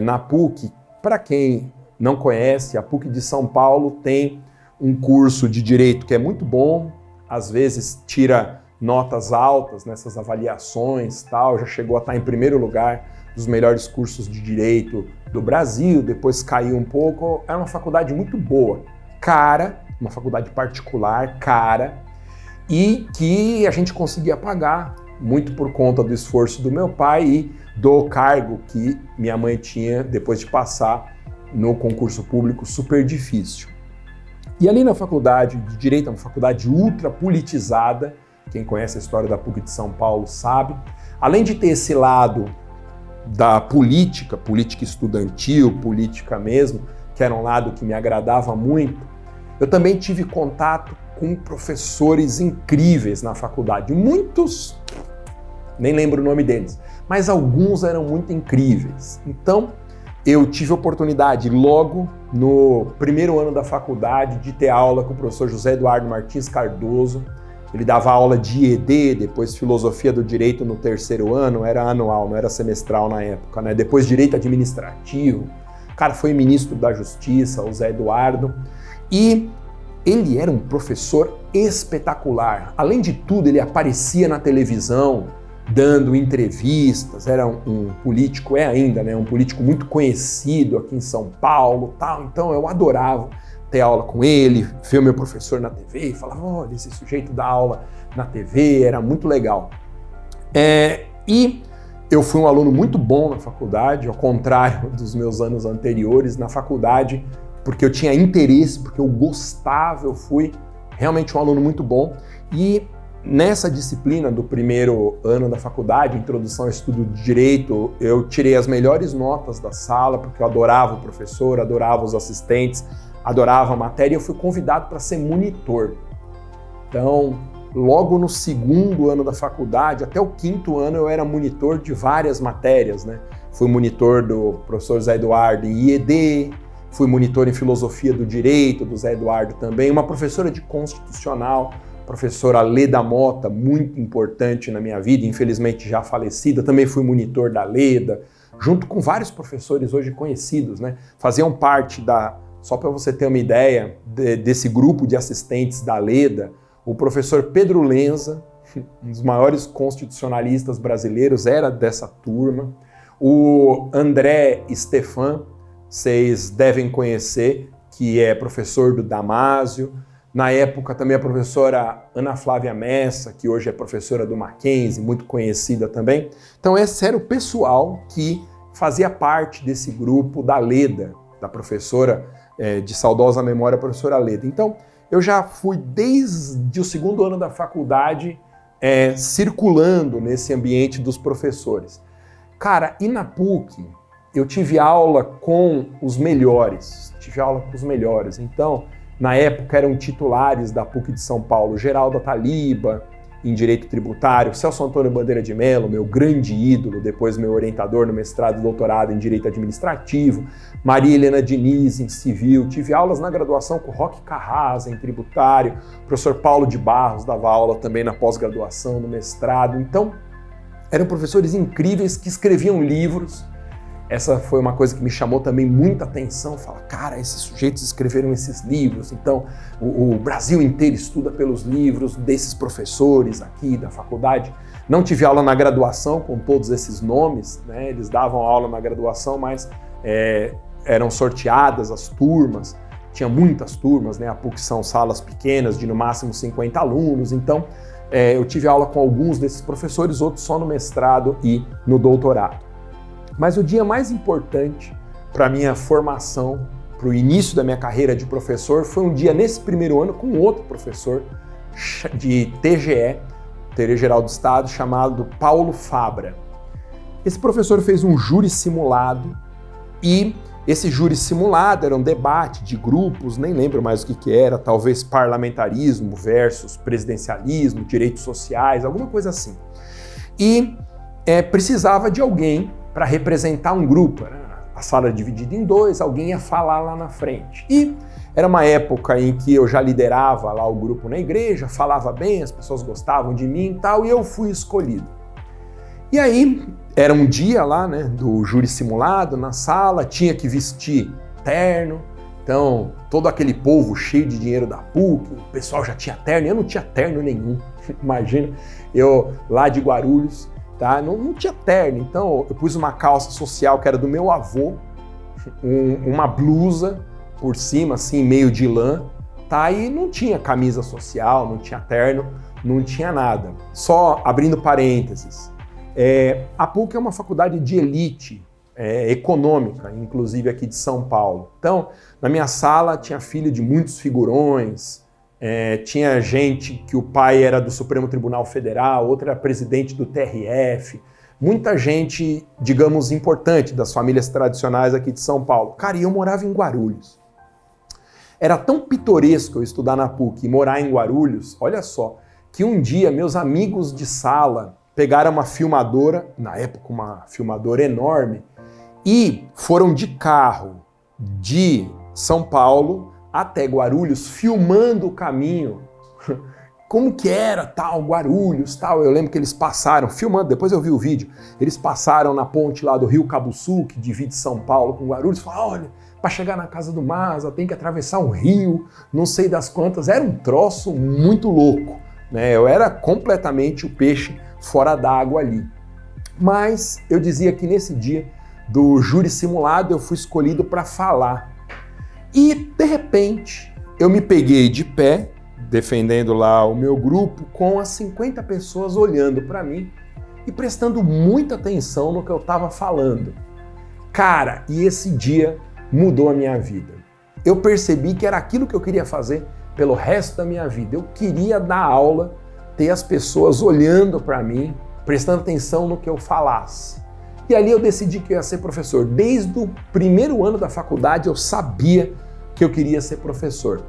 na PUC, para quem não conhece, a PUC de São Paulo tem um curso de Direito que é muito bom, às vezes tira notas altas nessas avaliações, tal, já chegou a estar em primeiro lugar dos melhores cursos de Direito do Brasil, depois caiu um pouco. Era uma faculdade muito boa, cara, uma faculdade particular, cara, e que a gente conseguia pagar, muito por conta do esforço do meu pai e do cargo que minha mãe tinha depois de passar no concurso público super difícil. E ali na faculdade de Direito, uma faculdade ultra politizada, quem conhece a história da PUC de São Paulo sabe, além de ter esse lado da política, política estudantil, política mesmo, que era um lado que me agradava muito, eu também tive contato com professores incríveis na faculdade. Muitos, nem lembro o nome deles, mas alguns eram muito incríveis. Então, eu tive a oportunidade logo no primeiro ano da faculdade de ter aula com o professor José Eduardo Martins Cardoso. Ele dava aula de IED, depois Filosofia do Direito no terceiro ano, era anual, não era semestral na época, né? Depois Direito Administrativo. O cara foi ministro da Justiça, o Zé Eduardo, e ele era um professor espetacular. Além de tudo, ele aparecia na televisão, dando entrevistas, era um político, é ainda, né? Um político muito conhecido aqui em São Paulo, tal. Então eu adorava ter aula com ele, ver o meu professor na TV e falava, olha, esse sujeito dá aula na TV, era muito legal. E eu fui um aluno muito bom na faculdade, ao contrário dos meus anos anteriores na faculdade, porque eu tinha interesse, porque eu gostava, eu fui realmente um aluno muito bom. E nessa disciplina do primeiro ano da faculdade, Introdução ao Estudo de Direito, eu tirei as melhores notas da sala, porque eu adorava o professor, adorava os assistentes, adorava a matéria, e eu fui convidado para ser monitor. Então, logo no segundo ano da faculdade, até o quinto ano, eu era monitor de várias matérias, né? Fui monitor do professor Zé Eduardo em IED, fui monitor em Filosofia do Direito, do Zé Eduardo também, uma professora de Constitucional, professora Leda Mota, muito importante na minha vida, infelizmente já falecida, também fui monitor da Leda, junto com vários professores hoje conhecidos, né? Faziam parte só para você ter uma ideia, desse grupo de assistentes da Leda, o professor Pedro Lenza, um dos maiores constitucionalistas brasileiros, era dessa turma, o André Stefan, vocês devem conhecer, que é professor do Damásio. Na época também a professora Ana Flávia Messa, que hoje é professora do Mackenzie, muito conhecida também. Então esse era o pessoal que fazia parte desse grupo da Leda, da professora de saudosa memória, a professora Leda. Então eu já fui desde o segundo ano da faculdade circulando nesse ambiente dos professores. Cara, e na PUC eu tive aula com os melhores, Então, na época eram titulares da PUC de São Paulo, Geraldo Taliba, em Direito Tributário, Celso Antônio Bandeira de Mello, meu grande ídolo, depois meu orientador no mestrado e doutorado em Direito Administrativo, Maria Helena Diniz em Civil, tive aulas na graduação com Roque Carrasa em Tributário, professor Paulo de Barros dava aula também na pós-graduação, no mestrado. Então, eram professores incríveis que escreviam livros. Essa foi uma coisa que me chamou também muita atenção, fala, cara, esses sujeitos escreveram esses livros, então o Brasil inteiro estuda pelos livros desses professores aqui da faculdade. Não tive aula na graduação com todos esses nomes, né? Eles davam aula na graduação, mas eram sorteadas as turmas, tinha muitas turmas, né? A PUC são salas pequenas de no máximo 50 alunos, então eu tive aula com alguns desses professores, outros só no mestrado e no doutorado. Mas o dia mais importante para a minha formação, para o início da minha carreira de professor, foi um dia nesse primeiro ano com outro professor de TGE, Teoria Geral do Estado, chamado Paulo Fabra. Esse professor fez um júri simulado e esse júri simulado era um debate de grupos, nem lembro mais o que era, talvez parlamentarismo versus presidencialismo, direitos sociais, alguma coisa assim. E precisava de alguém para representar um grupo, né? A sala dividida em dois, alguém ia falar lá na frente. E era uma época em que eu já liderava lá o grupo na igreja, falava bem, as pessoas gostavam de mim e tal, e eu fui escolhido. E aí, era um dia lá, né, do júri simulado, na sala, tinha que vestir terno, então todo aquele povo cheio de dinheiro da PUC, o pessoal já tinha terno, eu não tinha terno nenhum, imagina, eu lá de Guarulhos, tá? Não tinha terno, então eu pus uma calça social que era do meu avô, uma blusa por cima, assim, meio de lã, orientar e não tinha camisa social, não tinha terno, não tinha nada. Só abrindo parênteses, a PUC é uma faculdade de elite econômica, inclusive aqui de São Paulo. Então, na minha sala tinha filho de muitos figurões, tinha gente que o pai era do Supremo Tribunal Federal, outro era presidente do TRF, muita gente, digamos, importante das famílias tradicionais aqui de São Paulo. Cara, e eu morava em Guarulhos. Era tão pitoresco eu estudar na PUC e morar em Guarulhos, olha só, que um dia meus amigos de sala pegaram uma filmadora, na época uma filmadora enorme, e foram de carro de São Paulo até Guarulhos, filmando o caminho, como que era tal, Guarulhos, tal. Eu lembro que eles passaram, filmando, depois eu vi o vídeo, eles passaram na ponte lá do Rio Cabuçu, que divide São Paulo com Guarulhos, falaram, olha, para chegar na casa do Maza tem que atravessar um rio, não sei das quantas, era um troço muito louco, né? Eu era completamente o peixe fora d'água ali. Mas eu dizia que nesse dia do júri simulado eu fui escolhido para falar. E, de repente, eu me peguei de pé, defendendo lá o meu grupo, com as 50 pessoas olhando para mim e prestando muita atenção no que eu estava falando. Cara, e esse dia mudou a minha vida. Eu percebi que era aquilo que eu queria fazer pelo resto da minha vida. Eu queria dar aula, ter as pessoas olhando para mim, prestando atenção no que eu falasse. E ali eu decidi que eu ia ser professor. Desde o primeiro ano da faculdade eu sabia que eu queria ser professor.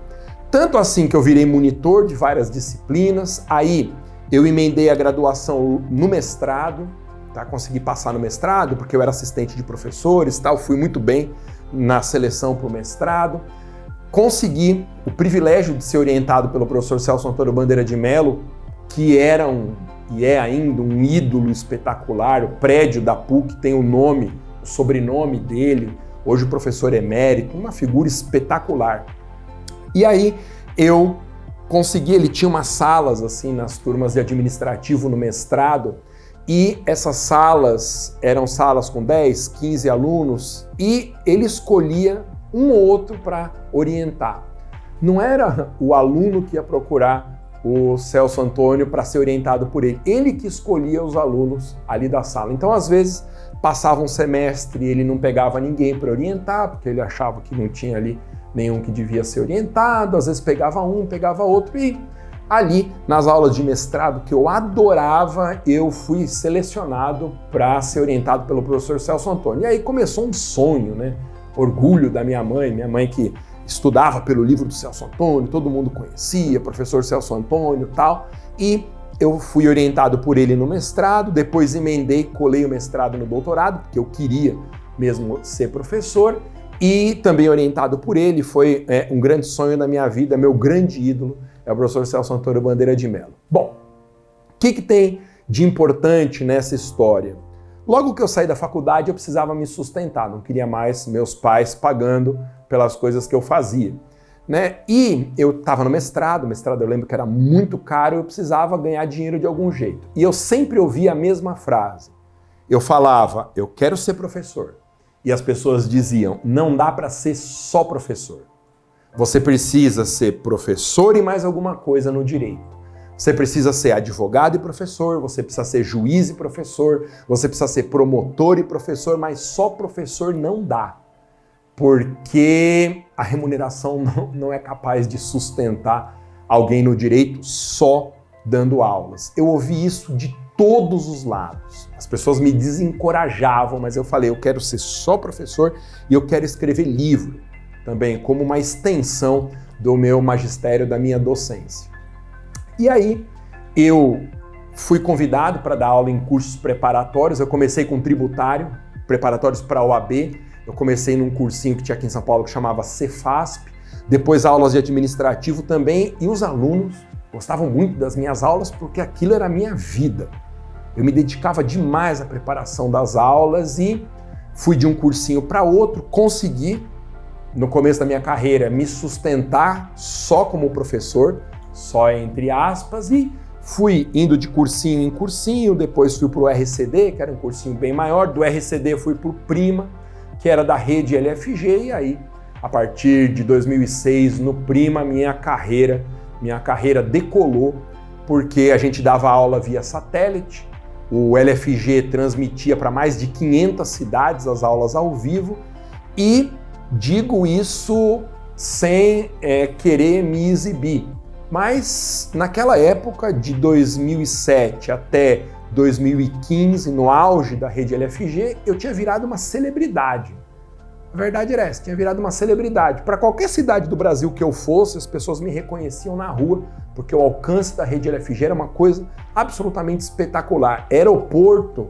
Tanto assim que eu virei monitor de várias disciplinas, aí eu emendei a graduação no mestrado, tá? Consegui passar no mestrado porque eu era assistente de professores, tal, fui muito bem na seleção para o mestrado. Consegui o privilégio de ser orientado pelo professor Celso Antônio Bandeira de Mello, que era e é ainda um ídolo espetacular. O prédio da PUC tem o nome, o sobrenome dele, hoje o professor emérito, uma figura espetacular. E aí eu consegui, ele tinha umas salas assim nas turmas de administrativo no mestrado, e essas salas eram salas com 10, 15 alunos, e ele escolhia um ou outro para orientar. Não era o aluno que ia procurar o Celso Antônio para ser orientado por ele. Ele que escolhia os alunos ali da sala. Então, às vezes, passava um semestre e ele não pegava ninguém para orientar, porque ele achava que não tinha ali nenhum que devia ser orientado. Às vezes pegava um, pegava outro. E ali, nas aulas de mestrado, que eu adorava, eu fui selecionado para ser orientado pelo professor Celso Antônio. E aí começou um sonho, né? Orgulho da minha mãe que estudava pelo livro do Celso Antônio, todo mundo conhecia, professor Celso Antônio e tal, e eu fui orientado por ele no mestrado, depois emendei, colei o mestrado no doutorado, porque eu queria mesmo ser professor, e também orientado por ele, foi um grande sonho da minha vida, meu grande ídolo é o professor Celso Antônio Bandeira de Mello. Bom, o que tem de importante nessa história? Logo que eu saí da faculdade, eu precisava me sustentar, não queria mais meus pais pagando pelas coisas que eu fazia, né? E eu estava no mestrado, eu lembro que era muito caro, eu precisava ganhar dinheiro de algum jeito. E eu sempre ouvia a mesma frase. Eu falava, eu quero ser professor. E as pessoas diziam, não dá para ser só professor. Você precisa ser professor e mais alguma coisa no direito. Você precisa ser advogado e professor, você precisa ser juiz e professor, você precisa ser promotor e professor, mas só professor não dá, porque a remuneração não é capaz de sustentar alguém no direito só dando aulas. Eu ouvi isso de todos os lados. As pessoas me desencorajavam, mas eu falei, eu quero ser só professor e eu quero escrever livro também, como uma extensão do meu magistério, da minha docência. E aí, eu fui convidado para dar aula em cursos preparatórios. Eu comecei com tributário, preparatórios para a OAB. Eu comecei num cursinho que tinha aqui em São Paulo que chamava Cefasp. Depois aulas de administrativo também. E os alunos gostavam muito das minhas aulas porque aquilo era a minha vida. Eu me dedicava demais à preparação das aulas e fui de um cursinho para outro. Consegui, no começo da minha carreira, me sustentar só como professor, só entre aspas, e fui indo de cursinho em cursinho, depois fui para o RCD, que era um cursinho bem maior, do RCD fui para o Prima, que era da rede LFG, e aí A partir de 2006, no Prima, minha carreira decolou, porque a gente dava aula via satélite, o LFG transmitia para mais de 500 cidades as aulas ao vivo, e digo isso sem querer me exibir. Mas naquela época, de 2007 até 2015, no auge da rede LFG, eu tinha virado uma celebridade. A verdade era essa, tinha virado uma celebridade. Para qualquer cidade do Brasil que eu fosse, as pessoas me reconheciam na rua, porque o alcance da rede LFG era uma coisa absolutamente espetacular. Aeroporto,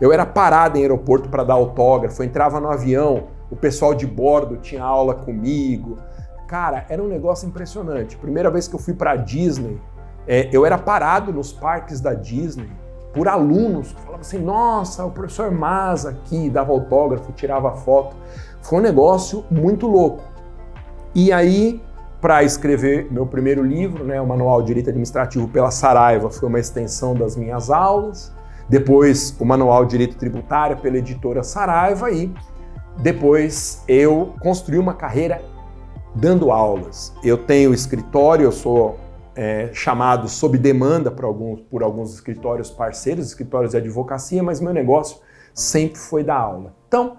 eu era parado em aeroporto para dar autógrafo, eu entrava no avião, o pessoal de bordo tinha aula comigo. Cara, era um negócio impressionante. Primeira vez que eu fui para a Disney, eu era parado nos parques da Disney por alunos que falavam assim, nossa, o professor Maza aqui, dava autógrafo, tirava foto. Foi um negócio muito louco. E aí, para escrever meu primeiro livro, o Manual de Direito Administrativo pela Saraiva, foi uma extensão das minhas aulas. Depois, o Manual de Direito Tributário pela editora Saraiva. E depois eu construí uma carreira dando aulas. Eu tenho escritório, eu sou chamado sob demanda por alguns escritórios parceiros, escritórios de advocacia, mas meu negócio sempre foi dar aula. Então,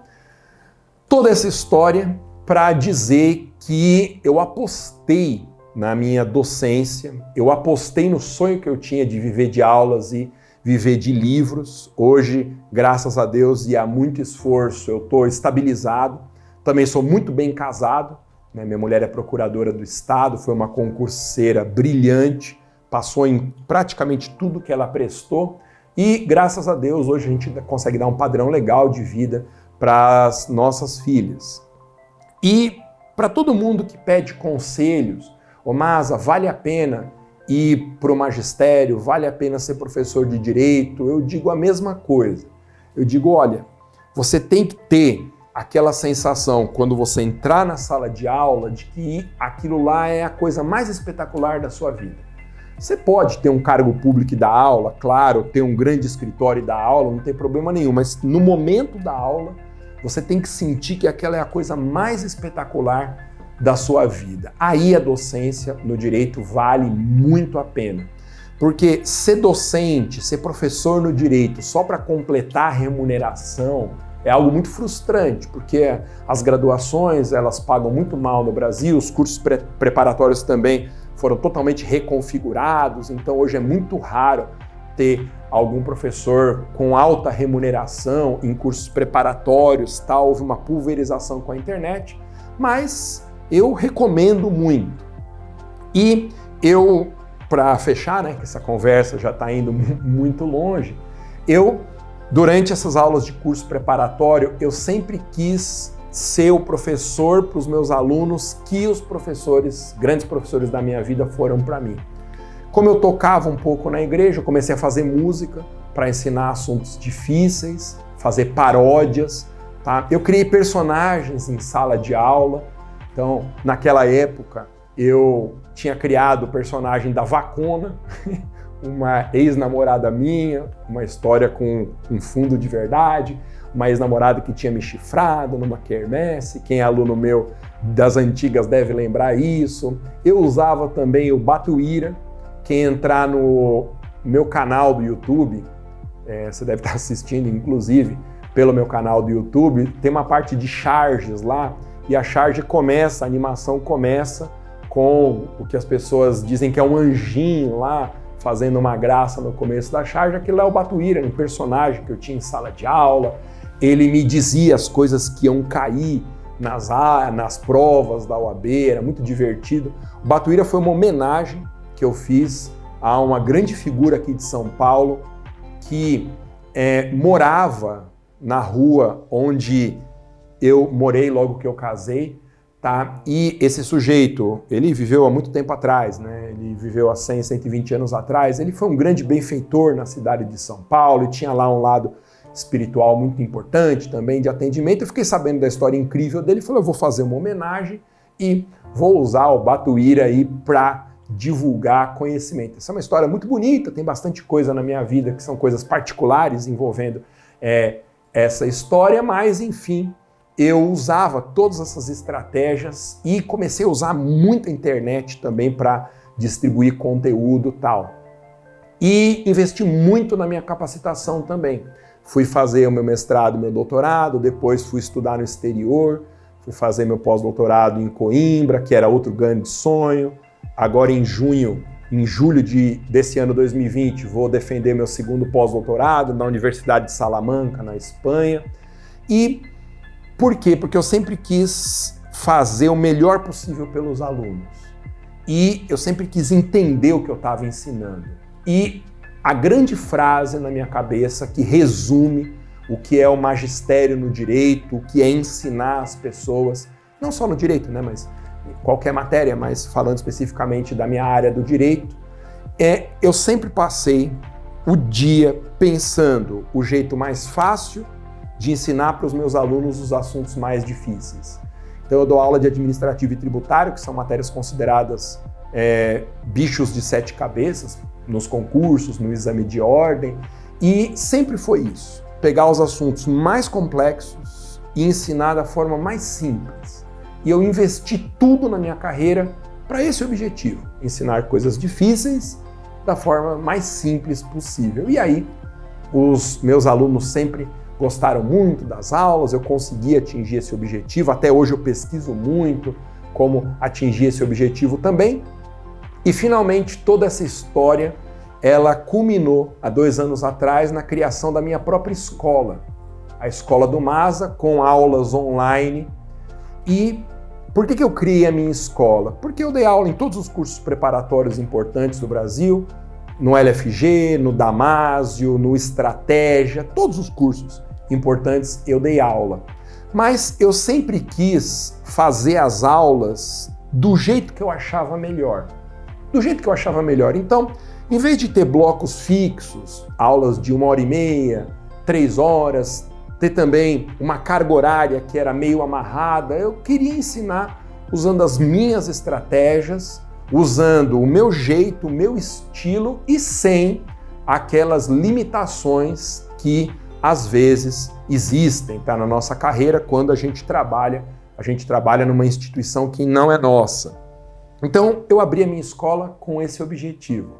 toda essa história para dizer que eu apostei na minha docência, eu apostei no sonho que eu tinha de viver de aulas e viver de livros. Hoje, graças a Deus e a muito esforço, eu estou estabilizado. Também sou muito bem casado. Minha mulher é procuradora do Estado, foi uma concurseira brilhante, passou em praticamente tudo que ela prestou e, graças a Deus, hoje a gente consegue dar um padrão legal de vida para as nossas filhas. E para todo mundo que pede conselhos, Maza, vale a pena ir para o magistério, vale a pena ser professor de direito, eu digo a mesma coisa. Eu digo, olha, você tem que ter aquela sensação, quando você entrar na sala de aula, de que aquilo lá é a coisa mais espetacular da sua vida. Você pode ter um cargo público e dar aula, claro, ter um grande escritório e dar aula, não tem problema nenhum, mas no momento da aula, você tem que sentir que aquela é a coisa mais espetacular da sua vida. Aí a docência no direito vale muito a pena. Porque ser docente, ser professor no direito só para completar a remuneração é algo muito frustrante, porque as graduações elas pagam muito mal no Brasil, os cursos preparatórios também foram totalmente reconfigurados, então hoje é muito raro ter algum professor com alta remuneração em cursos preparatórios, houve uma pulverização com a internet, mas eu recomendo muito. E eu, para fechar, que essa conversa já está indo muito longe, durante essas aulas de curso preparatório, eu sempre quis ser o professor para os meus alunos que os grandes professores da minha vida foram para mim. Como eu tocava um pouco na igreja, eu comecei a fazer música para ensinar assuntos difíceis, fazer paródias, tá? Eu criei personagens em sala de aula. Então, naquela época, eu tinha criado o personagem da Vacona, uma ex-namorada minha, uma história com um fundo de verdade, uma ex-namorada que tinha me chifrado numa quermesse, quem é aluno meu das antigas deve lembrar isso. Eu usava também o Batuíra, quem entrar no meu canal do YouTube, você deve estar assistindo inclusive pelo meu canal do YouTube, tem uma parte de charges lá, e a charge começa, a animação começa com o que as pessoas dizem que é um anjinho lá, fazendo uma graça no começo da charge. Aquilo é o Batuíra, um personagem que eu tinha em sala de aula. Ele me dizia as coisas que iam cair nas provas da OAB, era muito divertido. O Batuíra foi uma homenagem que eu fiz a uma grande figura aqui de São Paulo que morava na rua onde eu morei logo que eu casei, tá? E esse sujeito, ele viveu há muito tempo atrás, Ele viveu há 100, 120 anos atrás. Ele foi um grande benfeitor na cidade de São Paulo e tinha lá um lado espiritual muito importante também de atendimento. Eu fiquei sabendo da história incrível dele e falei, eu vou fazer uma homenagem e vou usar o Batuíra aí para divulgar conhecimento. Essa é uma história muito bonita, tem bastante coisa na minha vida que são coisas particulares envolvendo essa história, mas enfim, eu usava todas essas estratégias e comecei a usar muito a internet também para distribuir conteúdo e tal. E investi muito na minha capacitação também. Fui fazer o meu mestrado, meu doutorado, depois fui estudar no exterior, fui fazer meu pós-doutorado em Coimbra, que era outro grande sonho. Agora em julho desse ano 2020, vou defender meu segundo pós-doutorado na Universidade de Salamanca, na Espanha. E por quê? Porque eu sempre quis fazer o melhor possível pelos alunos. E eu sempre quis entender o que eu estava ensinando. E a grande frase na minha cabeça que resume o que é o magistério no direito, o que é ensinar as pessoas, não só no direito, né, mas qualquer matéria, mas falando especificamente da minha área do direito, eu sempre passei o dia pensando o jeito mais fácil de ensinar para os meus alunos os assuntos mais difíceis. Então eu dou aula de administrativo e tributário, que são matérias consideradas bichos de 7 cabeças, nos concursos, no exame de ordem, e sempre foi isso. Pegar os assuntos mais complexos e ensinar da forma mais simples. E eu investi tudo na minha carreira para esse objetivo, ensinar coisas difíceis da forma mais simples possível. E aí, os meus alunos sempre gostaram muito das aulas, eu consegui atingir esse objetivo, até hoje eu pesquiso muito como atingir esse objetivo também. E finalmente toda essa história, ela culminou há 2 anos atrás na criação da minha própria escola, a Escola do Masa, com aulas online. E por que eu criei a minha escola? Porque eu dei aula em todos os cursos preparatórios importantes do Brasil, no LFG, no Damásio, no Estratégia, todos os cursos importantes eu dei aula. Mas eu sempre quis fazer as aulas do jeito que eu achava melhor. Do jeito que eu achava melhor. Então, em vez de ter blocos fixos, aulas de 1h30, 3 horas, ter também uma carga horária que era meio amarrada, eu queria ensinar usando as minhas estratégias, usando o meu jeito, o meu estilo e sem aquelas limitações que às vezes existem, tá, na nossa carreira quando a gente trabalha numa instituição que não é nossa. Então eu abri a minha escola com esse objetivo,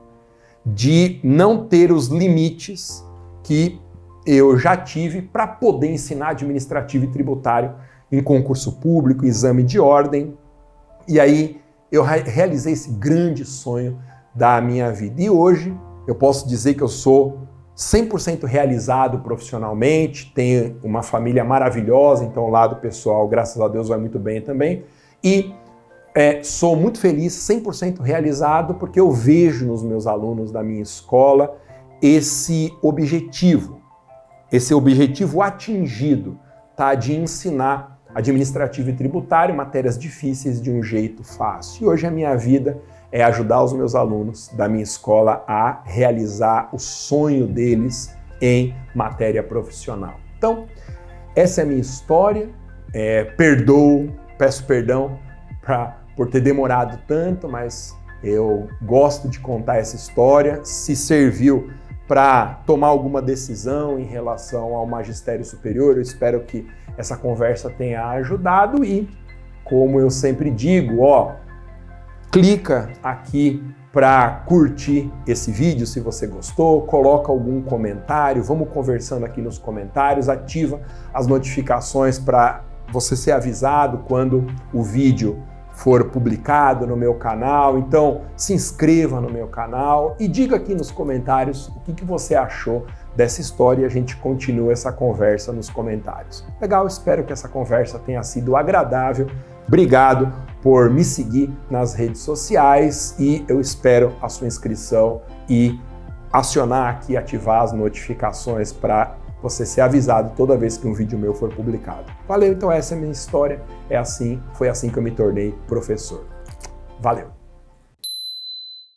de não ter os limites que eu já tive para poder ensinar administrativo e tributário em concurso público, exame de ordem. E aí eu realizei esse grande sonho da minha vida. E hoje eu posso dizer que eu sou 100% realizado profissionalmente, tenho uma família maravilhosa, então o lado pessoal, graças a Deus, vai muito bem também. E sou muito feliz, 100% realizado, porque eu vejo nos meus alunos da minha escola esse objetivo atingido, tá? De ensinar administrativo e tributário, matérias difíceis de um jeito fácil. E hoje a minha vida é ajudar os meus alunos da minha escola a realizar o sonho deles em matéria profissional. Então, essa é a minha história. Peço perdão por ter demorado tanto, mas eu gosto de contar essa história. Se serviu para tomar alguma decisão em relação ao magistério superior, eu espero que essa conversa tenha ajudado e, como eu sempre digo, clica aqui para curtir esse vídeo se você gostou, coloca algum comentário, vamos conversando aqui nos comentários, ativa as notificações para você ser avisado quando o vídeo for publicado no meu canal. Então se inscreva no meu canal e diga aqui nos comentários o que você achou dessa história e a gente continua essa conversa nos comentários. Legal, espero que essa conversa tenha sido agradável. Obrigado por me seguir nas redes sociais e eu espero a sua inscrição e acionar aqui, ativar as notificações para você ser avisado toda vez que um vídeo meu for publicado. Valeu, então essa é a minha história, foi assim que eu me tornei professor. Valeu!